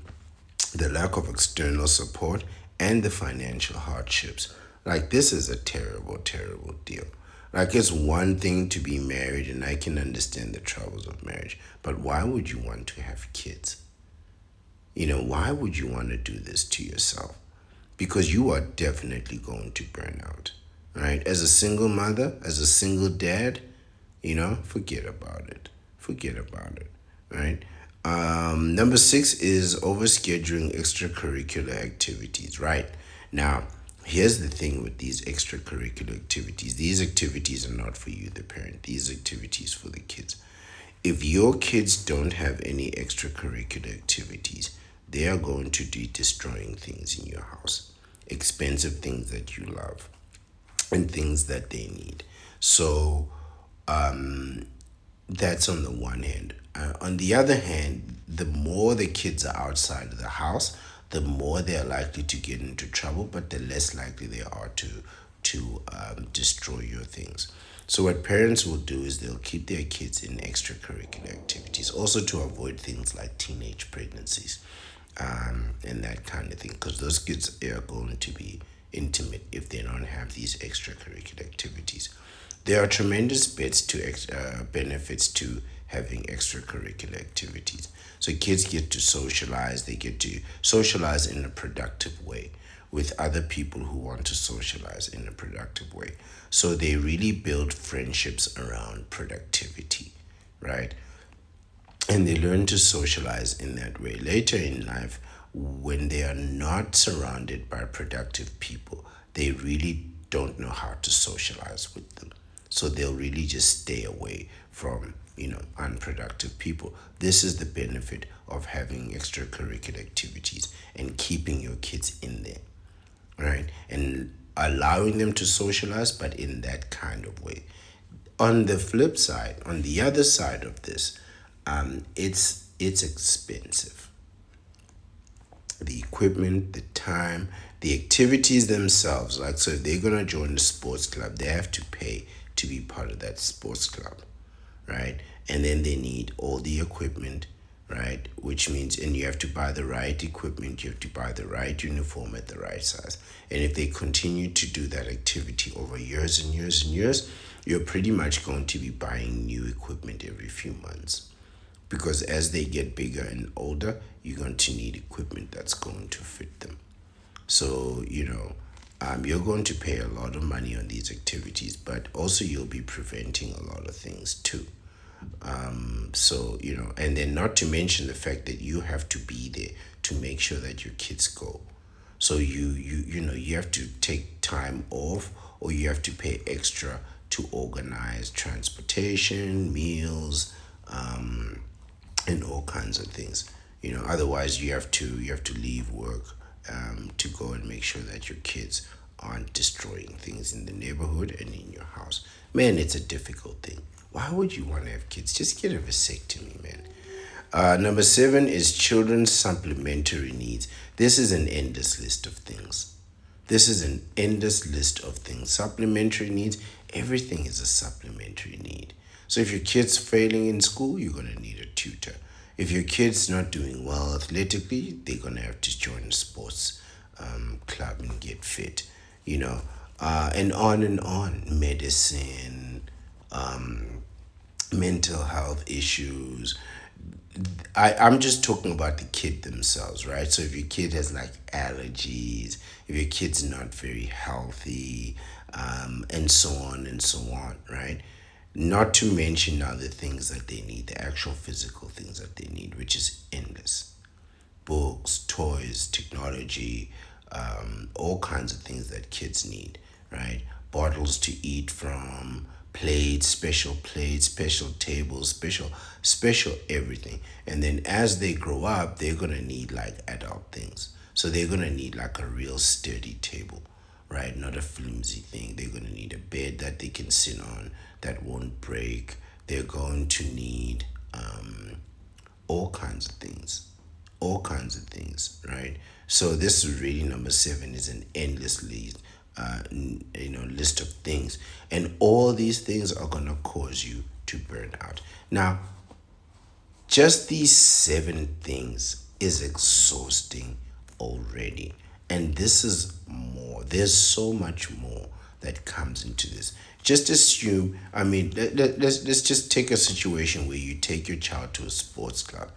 the lack of external support and the financial hardships. Like, this is a terrible, terrible deal. Like, it's one thing to be married, and I can understand the troubles of marriage, but why would you want to have kids? Why would you want to do this to yourself? Because you are definitely going to burn out, right? As a single mother, as a single dad, forget about it. Forget about it, right? Number six is overscheduling extracurricular activities, right? Now, here's the thing with these extracurricular activities. These activities are not for you, the parent. These activities for the kids. If your kids don't have any extracurricular activities, they are going to be destroying things in your house. Expensive things that you love and things that they need. So, that's on the one hand. On the other hand, the more the kids are outside of the house, the more they are likely to get into trouble, but the less likely they are to destroy your things. So what parents will do is they'll keep their kids in extracurricular activities, also to avoid things like teenage pregnancies, and that kind of thing, because those kids are going to be intimate if they don't have these extracurricular activities. There are tremendous benefits to having extracurricular activities. So kids get to socialize. They get to socialize in a productive way with other people who want to socialize in a productive way. So they really build friendships around productivity, right? And they learn to socialize in that way. Later in life, when they are not surrounded by productive people, they really don't know how to socialize with them. So they'll really just stay away from, unproductive people. This is the benefit of having extracurricular activities and keeping your kids in there, right? And allowing them to socialize, but in that kind of way. On the flip side, on the other side of this, it's expensive. The equipment, the time, the activities themselves. Like, so if they're gonna join the sports club, they have to pay to be part of that sports club, right? And then they need all the equipment, right? Which means, and you have to buy the right equipment, you have to buy the right uniform at the right size. And if they continue to do that activity over years and years and years, you're pretty much going to be buying new equipment every few months. Because as they get bigger and older, you're going to need equipment that's going to fit them. So, you're going to pay a lot of money on these activities, but also you'll be preventing a lot of things too. So, and then not to mention the fact that you have to be there to make sure that your kids go. So you have to take time off, or you have to pay extra to organize transportation, meals, and all kinds of things. Otherwise you have to leave work to go and make sure that your kids aren't destroying things in the neighborhood and in your house. Man, it's a difficult thing. Why would you want to have kids? Just get a vasectomy, man. Number seven is children's supplementary needs. This is an endless list of things. This is an endless list of things. Supplementary needs, everything is a supplementary need. So if your kid's failing in school, you're going to need a tutor. If your kid's not doing well athletically, they're going to have to join a sports club and get fit, and on and on. Medicine, mental health issues. I'm just talking about the kid themselves, right? So if your kid has like allergies, if your kid's not very healthy, and so on, right? Not to mention now the things that they need, the actual physical things that they need, which is endless. Books, toys, technology, all kinds of things that kids need, right? Bottles to eat from, plates, special tables, special everything. And then as they grow up, they're gonna need like adult things. So they're gonna need like a real sturdy table, right? Not a flimsy thing. They're gonna need a bed that they can sit on that won't break. They're going to need all kinds of things, right? So this is really number seven, is an endless list, list of things, and all these things are gonna cause you to burn out. Now, just these seven things is exhausting already. And this is more. There's so much more that comes into this. Just assume, let's just take a situation where you take your child to a sports club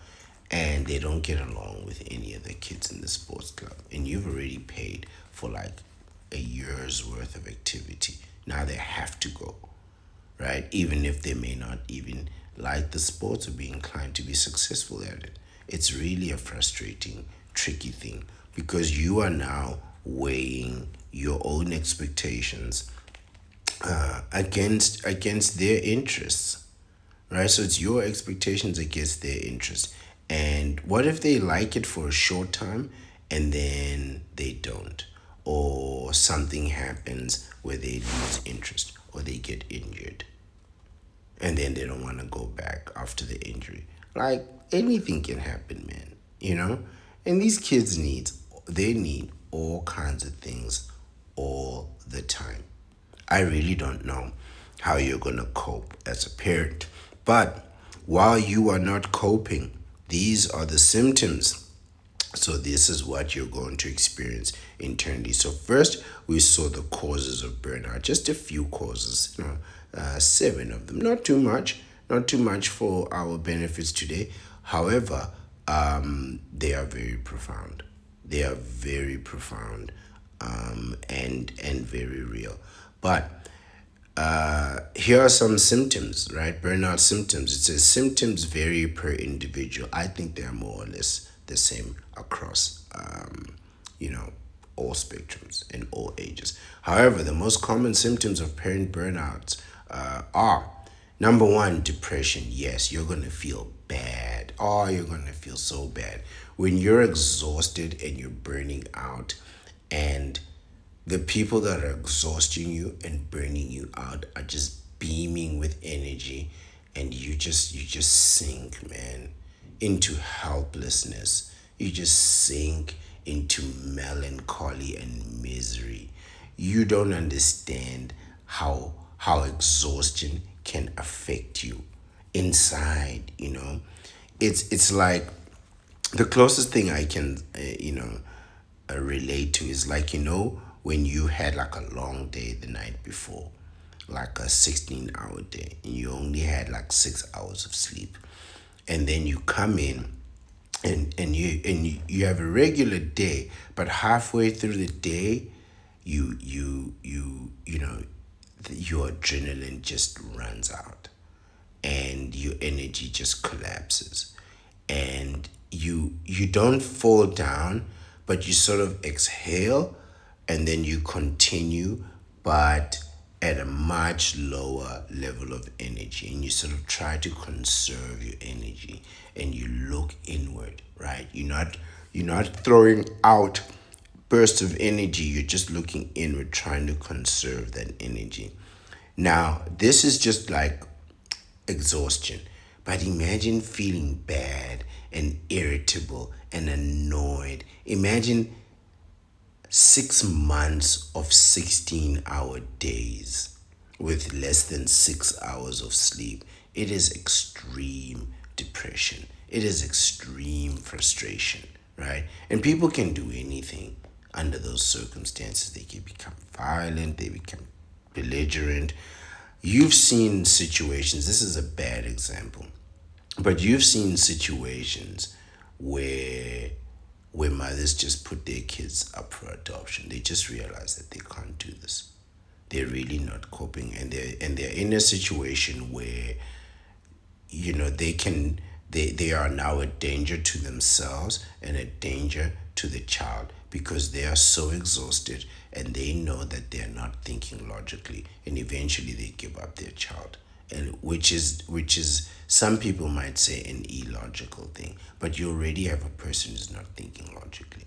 and they don't get along with any of the kids in the sports club. And you've already paid for like a year's worth of activity. Now they have to go, right? Even if they may not even like the sports or be inclined to be successful at it. It's really a frustrating, tricky thing, because you are now weighing your own expectations against their interests, right? So it's your expectations against their interests. And what if they like it for a short time and then they don't? Or something happens where they lose interest or they get injured and then they don't want to go back after the injury. Like, anything can happen, man. And these kids need all kinds of things all the time. I really don't know how you're going to cope as a parent. But while you are not coping, these are the symptoms. So this is what you're going to experience internally. So first, we saw the causes of burnout. Just a few causes, seven of them. Not too much for our benefits today. However, they are very profound. They are very profound, and very real. But here are some symptoms, right? Burnout symptoms. It says symptoms vary per individual. I think they are more or less the same across you know, all spectrums and all ages. However, the most common symptoms of parent burnouts are number one, depression. Yes, you're going to feel bad. Oh, you're going to feel so bad. When you're exhausted and you're burning out, and the people that are exhausting you and burning you out are just beaming with energy, and you just sink, man, into helplessness. You just sink into melancholy and misery. You don't understand how exhaustion can affect you inside, it's like the closest thing I can relate to is like, when you had like a long day the night before, like a 16-hour day, and you only had like 6 hours of sleep, and then you come in and you have a regular day, but halfway through the day, your adrenaline just runs out, and your energy just collapses, and you don't fall down, but you sort of exhale, and then you continue, but at a much lower level of energy, and you sort of try to conserve your energy, and you look inward, right? You're not throwing out bursts of energy, you're just looking inward, trying to conserve that energy. Now, this is just like exhaustion. But imagine feeling bad and irritable and annoyed. Imagine 6 months of 16-hour days with less than 6 hours of sleep. It is extreme depression. It is extreme frustration, right? And people can do anything under those circumstances. They can become violent, they become belligerent. You've seen situations, this is a bad example, but you've seen situations where mothers just put their kids up for adoption. They just realize that they can't do this. They're really not coping, and they're in a situation where they are now a danger to themselves and a danger to the child, because they are so exhausted and they know that they're not thinking logically, and eventually they give up their child, and which is some people might say an illogical thing, but you already have a person who's not thinking logically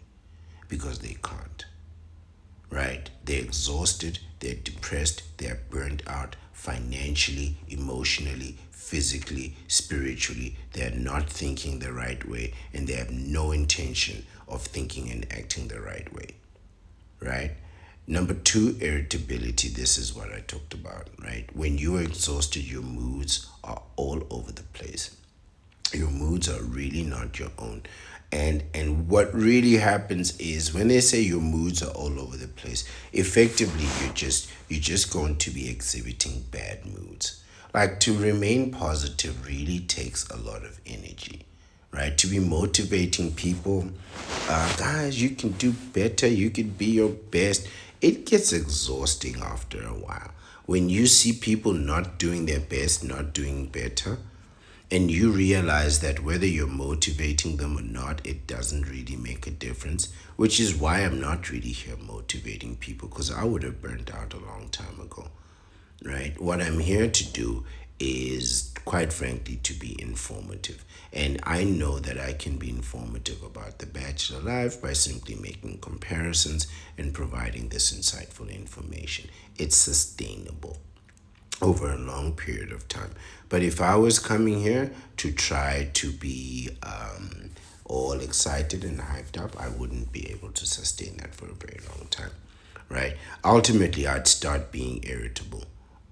because they can't, right? They're exhausted, they're depressed, they're burnt out financially, emotionally, physically, spiritually. They're not thinking the right way, and they have no intention of thinking and acting the right way, right? Number two, irritability. This is what I talked about, right? When you're exhausted, your moods are all over the place. Your moods are really not your own. And what really happens is, when they say your moods are all over the place, effectively you're just going to be exhibiting bad moods. Like, to remain positive really takes a lot of energy, right? To be motivating people, guys, you can do better, you can be your best. It gets exhausting after a while. When you see people not doing their best, not doing better, and you realize that whether you're motivating them or not, it doesn't really make a difference, which is why I'm not really here motivating people, because I would have burnt out a long time ago, right? What I'm here to do is, quite frankly, to be informative. And I know that I can be informative about the bachelor life by simply making comparisons and providing this insightful information. It's sustainable over a long period of time. But if I was coming here to try to be all excited and hyped up, I wouldn't be able to sustain that for a very long time, right? Ultimately, I'd start being irritable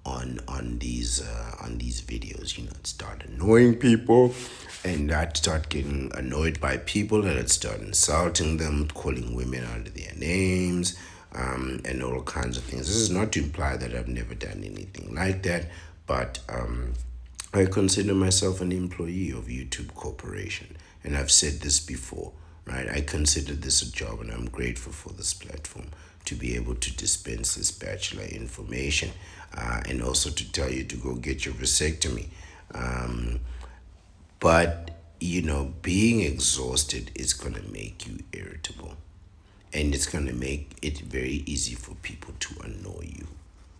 on these videos. I'd start annoying people, and I'd start getting annoyed by people, and I'd start insulting them, calling women under their names, and all kinds of things. This is not to imply that I've never done anything like that, but I consider myself an employee of YouTube Corporation, and I've said this before, right? I consider this a job, and I'm grateful for this platform to be able to dispense this bachelor information, and also to tell you to go get your vasectomy. But being exhausted is going to make you irritable, and it's going to make it very easy for people to annoy you,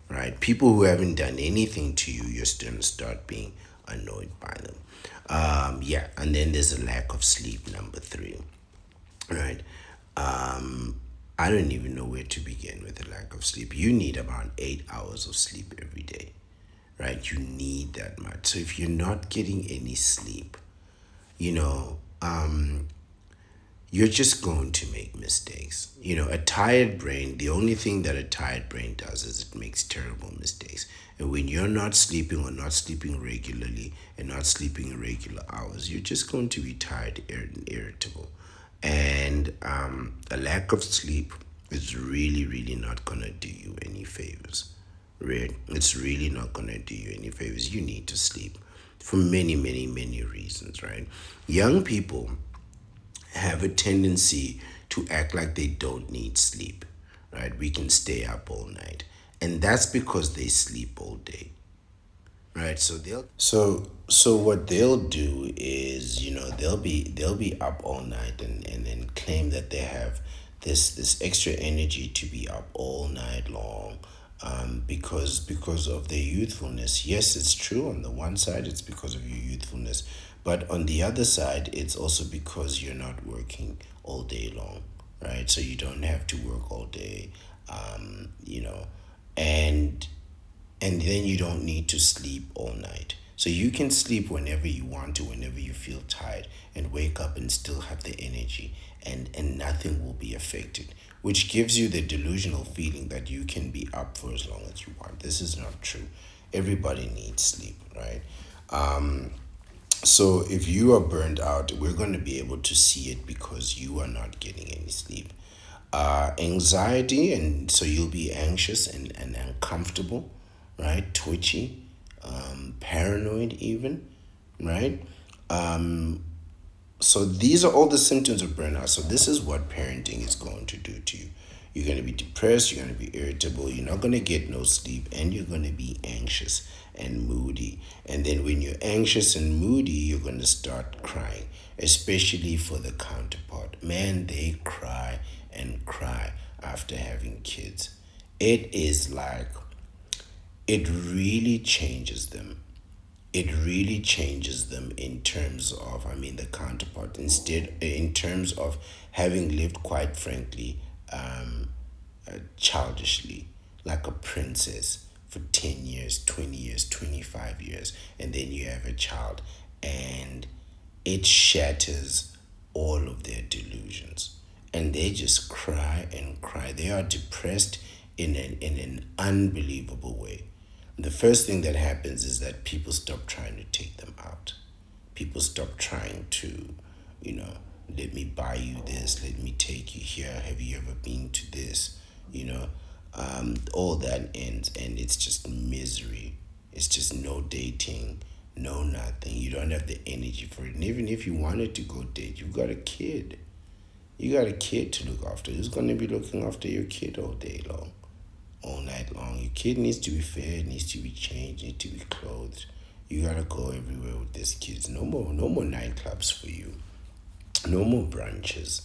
right? People who haven't done anything to you, you're still going to start being annoyed by them. Yeah, and then there's a lack of sleep, number three, right? I don't even know where to begin with the lack of sleep. You need about 8 hours of sleep every day, right? You need that much. So if you're not getting any sleep, you know, you're just going to make mistakes. A tired brain, the only thing that a tired brain does is it makes terrible mistakes. And when you're not sleeping or not sleeping regularly and not sleeping irregular hours, you're just going to be tired and irritable. And a lack of sleep is really, really not going to do you any favors. Right? It's really not going to do you any favors. You need to sleep for many, many, many reasons, right? Young people have a tendency to act like they don't need sleep, right? We can stay up all night. And that's because they sleep all day, right? So what they'll do is, they'll be up all night and then claim that they have this extra energy to be up all night long, because of their youthfulness. Yes, it's true. On the one side, it's because of your youthfulness, but on the other side, it's also because you're not working all day long, right? So you don't have to work all day, and then you don't need to sleep all night. So you can sleep whenever you want to, whenever you feel tired, and wake up and still have the energy, and nothing will be affected, which gives you the delusional feeling that you can be up for as long as you want. This is not true. Everybody needs sleep, right? So if you are burned out, we're going to be able to see it because you are not getting any sleep. Anxiety, and so you'll be anxious and uncomfortable, right? Twitchy, paranoid, even, right? So these are all the symptoms of burnout. So this is what parenting is going to do to you. You're going to be depressed, you're going to be irritable, you're not going to get no sleep, and you're going to be anxious and moody. And then when you're anxious and moody, you're going to start crying, especially for the counterpart. Man, they cry and cry after having kids. It is like, it really changes them. It really changes them in terms of, the counterpart. Instead, in terms of having lived, quite frankly, childishly, like a princess for 10 years, 20 years, 25 years, and then you have a child, and it shatters all of their delusions. And they just cry and cry. They are depressed in an unbelievable way. The first thing that happens is that people stop trying to take them out. People stop trying to, let me buy you this, let me take you here, have you ever been to this, all that ends, and it's just misery. It's just no dating, no nothing. You don't have the energy for it. And even if you wanted to go date, you've got a kid. You got a kid to look after. Who's going to be looking after your kid all day long? All night long. Your kid needs to be fed, needs to be changed, needs to be clothed. You gotta go everywhere with these kids. No more nightclubs for you. No more brunches,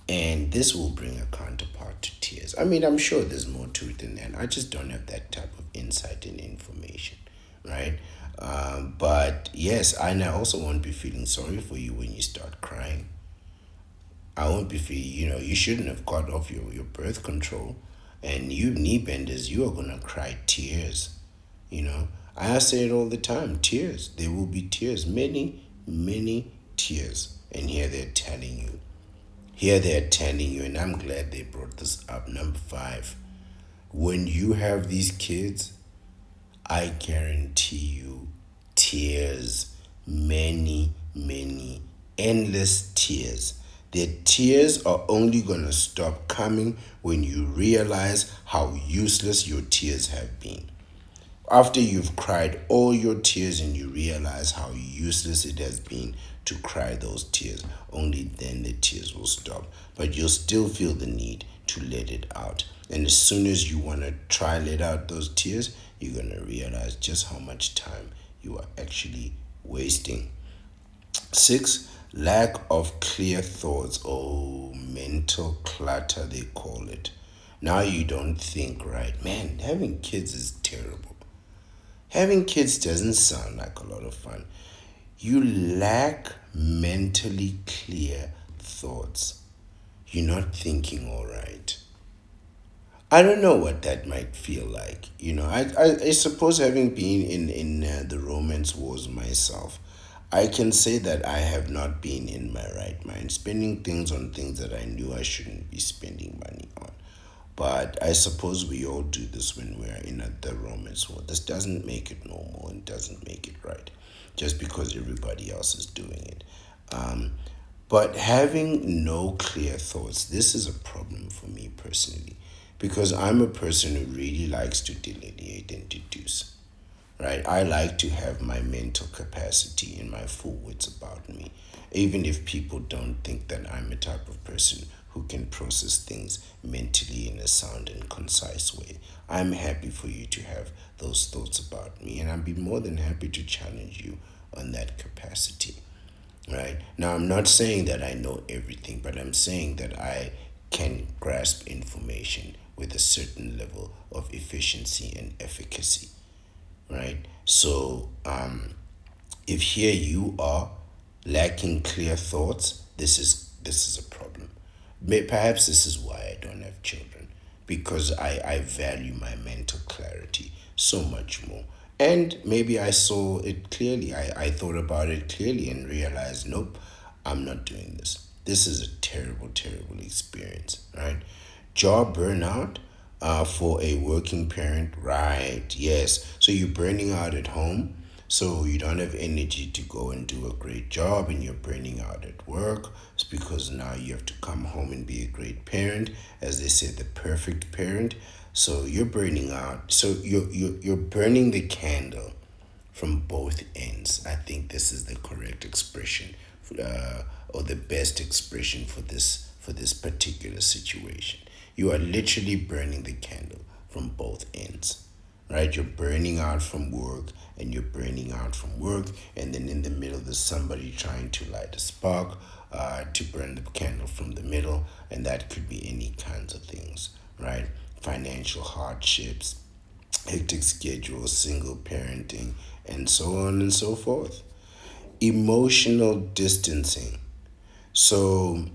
And this will bring a counterpart to tears. I'm sure there's more to it than that. I just don't have that type of insight and information, right? But yes, and I also won't be feeling sorry for you when you start crying. I won't be feeling, you shouldn't have got off your birth control. And you knee benders, you are going to cry tears. I say it all the time, tears. There will be tears, many, many tears. And here they're telling you. And I'm glad they brought this up. Number 5, when you have these kids, I guarantee you tears, many, many, endless tears. The tears are only going to stop coming when you realize how useless your tears have been. After you've cried all your tears and you realize how useless it has been to cry those tears, only then the tears will stop. But you'll still feel the need to let it out. And as soon as you want to try let out those tears, you're going to realize just how much time you are actually wasting. 6, lack of clear thoughts. Oh, mental clutter, they call it. Now you don't think right. Man, having kids is terrible. Having kids doesn't sound like a lot of fun. You lack mentally clear thoughts. You're not thinking all right. I don't know what that might feel like. I suppose having been in the romance wars myself, I can say that I have not been in my right mind, spending things on things that I knew I shouldn't be spending money on. But I suppose we all do this when we're in the romance war. This doesn't make it normal and doesn't make it right, just because everybody else is doing it. Um, but having no clear thoughts, this is a problem for me personally, because I'm a person who really likes to delineate and deduce, right? I like to have my mental capacity and my full wits about me, even if people don't think that I'm a type of person who can process things mentally in a sound and concise way. I'm happy for you to have those thoughts about me, and I'd be more than happy to challenge you on that capacity. Right? Now, I'm not saying that I know everything, but I'm saying that I can grasp information with a certain level of efficiency and efficacy. Right? So, if here you are lacking clear thoughts, this is a problem. Perhaps this is why I don't have children, because I value my mental clarity so much more. And maybe I saw it clearly. I thought about it clearly and realized, nope, I'm not doing this. This is a terrible, terrible experience, right? Job burnout for a working parent, right? Yes. So you're burning out at home, so you don't have energy to go and do a great job, and you're burning out at work. It's because now you have to come home and be a great parent, as they say, the perfect parent. So you're burning out. So you're burning the candle from both ends. I think this is the correct expression, or the best expression for this particular situation. You are literally burning the candle from both ends, right? You're burning out from work, and you're burning out from work, and then in the middle there's somebody trying to light a spark, to burn the candle from the middle, and that could be any kinds of things, right? Financial hardships, hectic schedule, single parenting, and so on and so forth. Emotional distancing. So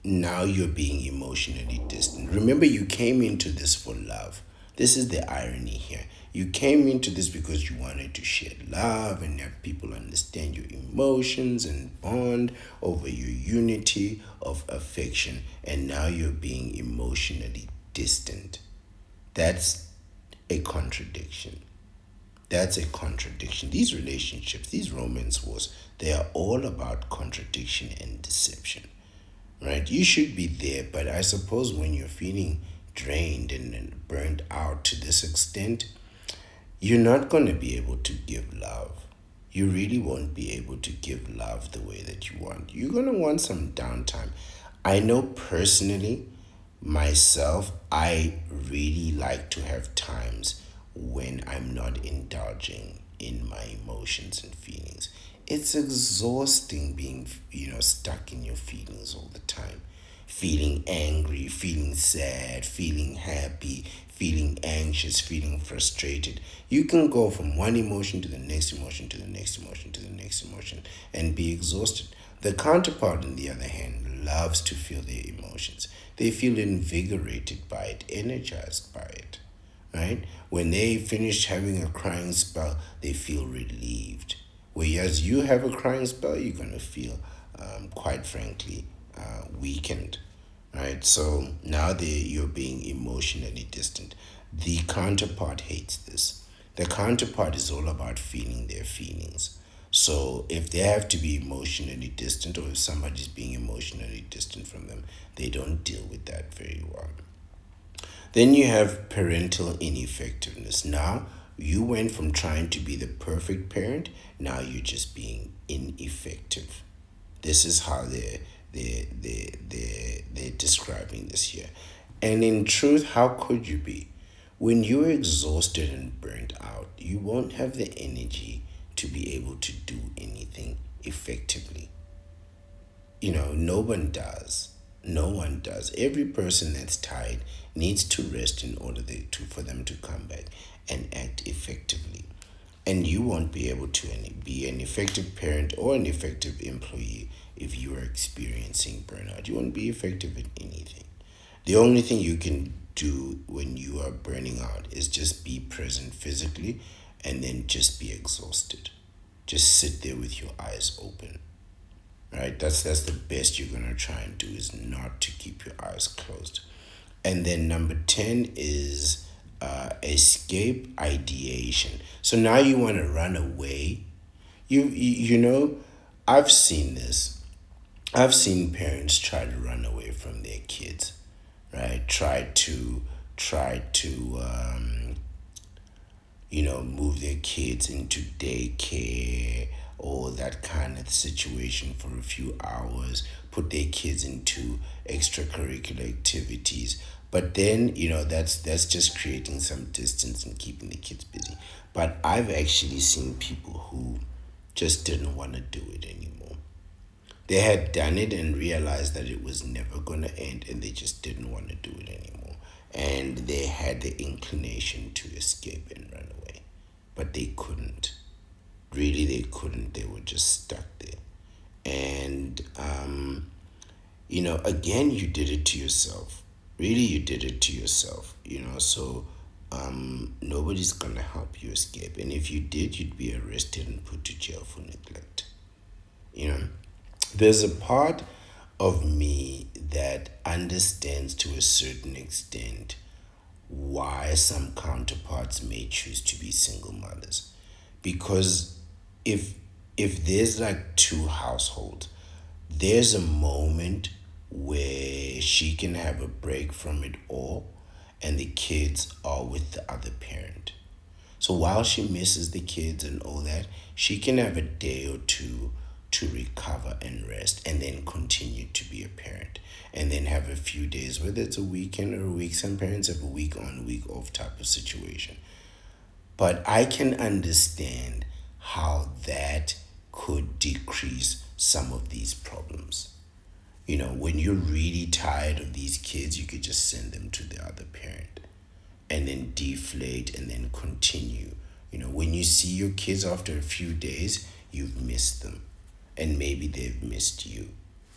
now you're being emotionally distant. Remember, you came into this for love. This is the irony here. You came into this because you wanted to share love and have people understand your emotions and bond over your unity of affection. And now you're being emotionally distant. That's a contradiction. That's a contradiction. These relationships, these romance wars, they are all about contradiction and deception, right? You should be there, but I suppose when you're feeling drained and burnt out to this extent, you're not going to be able to give love. You really won't be able to give love the way that you want. You're going to want some downtime. I know personally, myself, I really like to have times when I'm not indulging in my emotions and feelings. It's exhausting being, stuck in your feelings all the time. Feeling angry, feeling sad, feeling happy, feeling anxious, feeling frustrated. You can go from one emotion to the next emotion to the next emotion to the next emotion and be exhausted. The counterpart, on the other hand, loves to feel their emotions. They feel invigorated by it, energized by it, right? When they finish having a crying spell, they feel relieved. Whereas you have a crying spell, you're going to feel, quite frankly, weakened, right? So now you're being emotionally distant. The counterpart hates this. The counterpart is all about feeling their feelings. So if they have to be emotionally distant, or if somebody's being emotionally distant from them, they don't deal with that very well. Then you have parental ineffectiveness. Now, you went from trying to be the perfect parent, now you're just being ineffective. This is how they're describing this here. And in truth, how could you be? When you're exhausted and burnt out, you won't have the energy to be able to do anything effectively. No one does. No one does. Every person that's tired needs to rest in order for them to come back and act effectively. And you won't be able to be an effective parent or an effective employee if you are experiencing burnout. You won't be effective at anything. The only thing you can do when you are burning out is just be present physically and then just be exhausted. Just sit there with your eyes open. Right? That's the best you're gonna try and do, is not to keep your eyes closed. And then number 10 is escape ideation. So now you want to run away. You know, I've seen this. I've seen parents try to run away from their kids, right? Try to move their kids into daycare or that kind of situation for a few hours, put their kids into extracurricular activities. But then, that's just creating some distance and keeping the kids busy. But I've actually seen people who just didn't want to do it anymore. They had done it and realized that it was never going to end, and they just didn't want to do it anymore. And they had the inclination to escape and run away, but they couldn't. Really, they couldn't. They were just stuck there. And, again, you did it to yourself. Really, you did it to yourself. So nobody's going to help you escape. And if you did, you'd be arrested and put to jail for neglect. You know, there's a part of me that understands to a certain extent why some counterparts may choose to be single mothers. Because if if there's like two households, there's a moment where she can have a break from it all and the kids are with the other parent. So while she misses the kids and all that, she can have a day or two to recover and rest and then continue to be a parent. And then have a few days, whether it's a weekend or a week. Some parents have a week on, week off type of situation. But I can understand how that could decrease some of these problems. When you're really tired of these kids, you could just send them to the other parent and then deflate and then continue. When you see your kids after a few days, you've missed them and maybe they've missed you,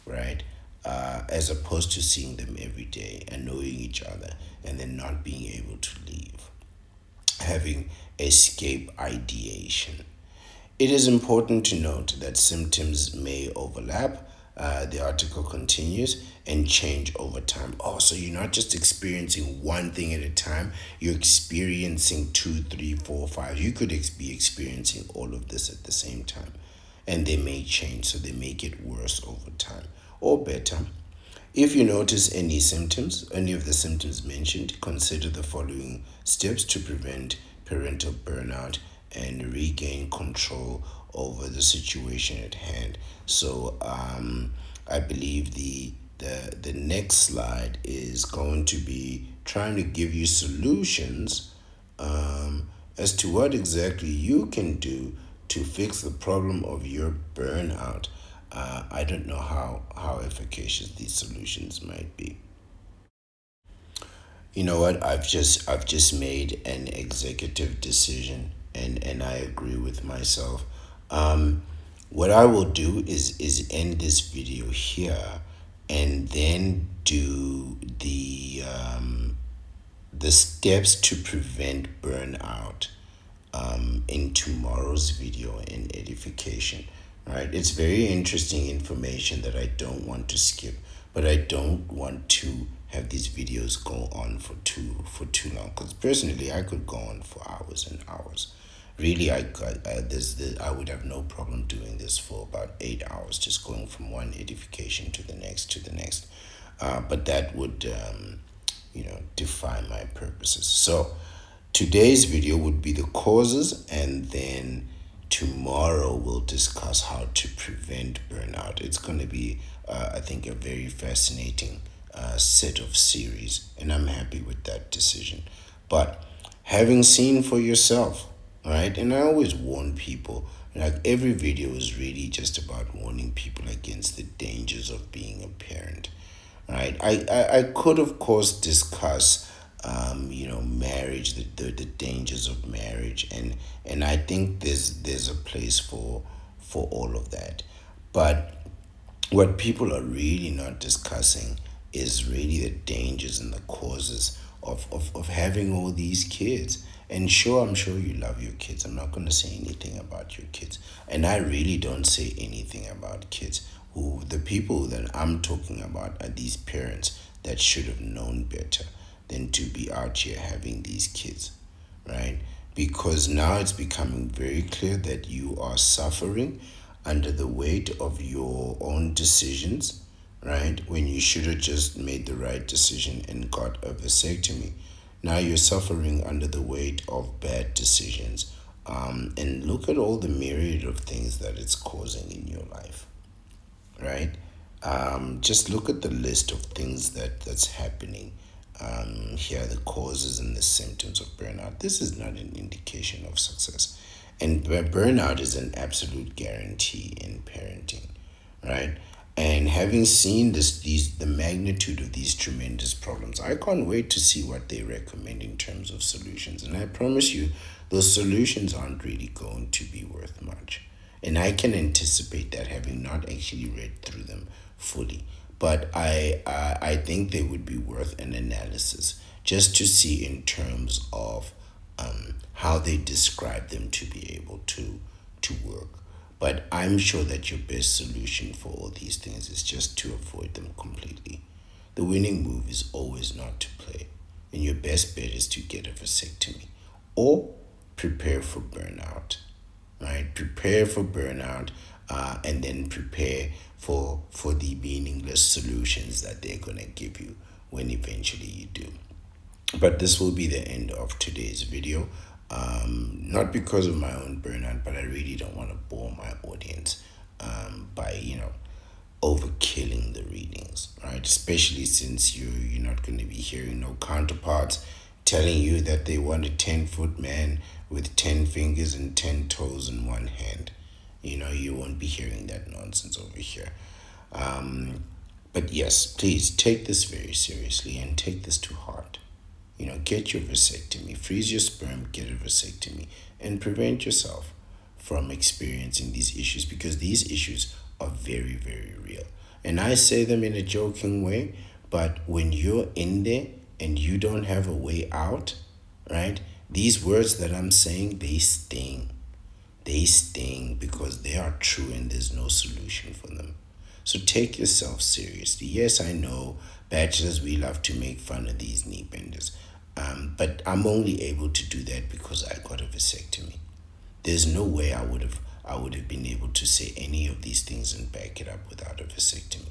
right? As opposed to seeing them every day and knowing each other and then not being able to leave, having escape ideation. It is important to note that symptoms may overlap. The article continues and change over time. Oh, so you're not just experiencing one thing at a time, you're experiencing two, three, four, five. You could be experiencing all of this at the same time. And they may change, so they make it worse over time or better. If you notice any of the symptoms mentioned, consider the following steps to prevent parental burnout and regain control over the situation at hand. So I believe the next slide is going to be trying to give you solutions as to what exactly you can do to fix the problem of your burnout. I don't know how efficacious these solutions might be. You know what? I've just made an executive decision, and I agree with myself. What I will do is end this video here, and then do the steps to prevent burnout in tomorrow's video in edification. Right? It's very interesting information that I don't want to skip, but I don't want to have these videos go on for too long. Because personally, I could go on for hours and hours. Really, I would have no problem doing this for about 8 hours, just going from one edification to the next but that would defy my purposes. So today's video would be the causes, and then tomorrow we'll discuss how to prevent burnout. It's going to be, I think, a very fascinating set of series, and I'm happy with that decision. But having seen for yourself, right? And I always warn people, Like every video is really just about warning people against the dangers of being a parent, right? I could of course discuss marriage, the dangers of marriage, and I think there's a place for all of that. But what people are really not discussing is really the dangers and the causes of having all these kids. And sure, I'm sure you love your kids. I'm not going to say anything about your kids. And I really don't say anything about kids. Who the people that I'm talking about are these parents that should have known better than to be out here having these kids, right? Because now it's becoming very clear that you are suffering under the weight of your own decisions, right? When you should have just made the right decision and got a vasectomy. Now you're suffering under the weight of bad decisions. And look at all the myriad of things that it's causing in your life, right? Just look at the list of things that's happening. Here are the causes and the symptoms of burnout. This is not an indication of success. And burnout is an absolute guarantee in parenting, right? And having seen the magnitude of these tremendous problems, I can't wait to see what they recommend in terms of solutions. And I promise you, those solutions aren't really going to be worth much. And I can anticipate that, having not actually read through them fully. But I think they would be worth an analysis just to see in terms of how they describe them to be able to work. But I'm sure that your best solution for all these things is just to avoid them completely. The winning move is always not to play, and your best bet is to get a vasectomy or prepare for burnout, right? Prepare for burnout, and then prepare for the meaningless solutions that they're gonna give you when eventually you do. But this will be the end of today's video. Not because of my own burnout, but I really don't want to bore my audience by overkilling the readings, right? Especially since you're not going to be hearing no counterparts telling you that they want a 10-foot man with 10 fingers and 10 toes in one hand. You won't be hearing that nonsense over here. But yes, please take this very seriously and take this to heart. Get your vasectomy, freeze your sperm, get a vasectomy, and prevent yourself from experiencing these issues, because these issues are very, very real. And I say them in a joking way, but when you're in there and you don't have a way out, right? These words that I'm saying, they sting. They sting because they are true and there's no solution for them. So take yourself seriously. Yes, I know bachelors, we love to make fun of these knee benders. But I'm only able to do that because I got a vasectomy. There's no way I would have been able to say any of these things and back it up without a vasectomy,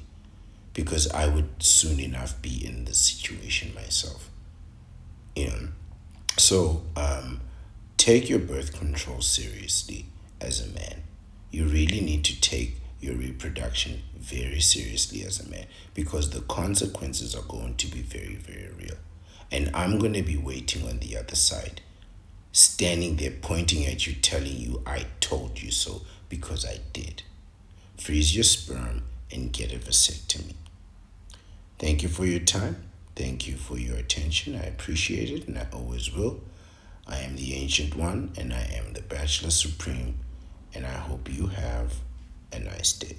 because I would soon enough be in this situation myself. So take your birth control seriously as a man. You really need to take your reproduction very seriously as a man, because the consequences are going to be very, very real. And I'm going to be waiting on the other side, standing there pointing at you, telling you I told you so, because I did. Freeze your sperm and get a vasectomy. Thank you for your time. Thank you for your attention. I appreciate it, and I always will. I am the Ancient One, and I am the Bachelor Supreme, and I hope you have a nice day.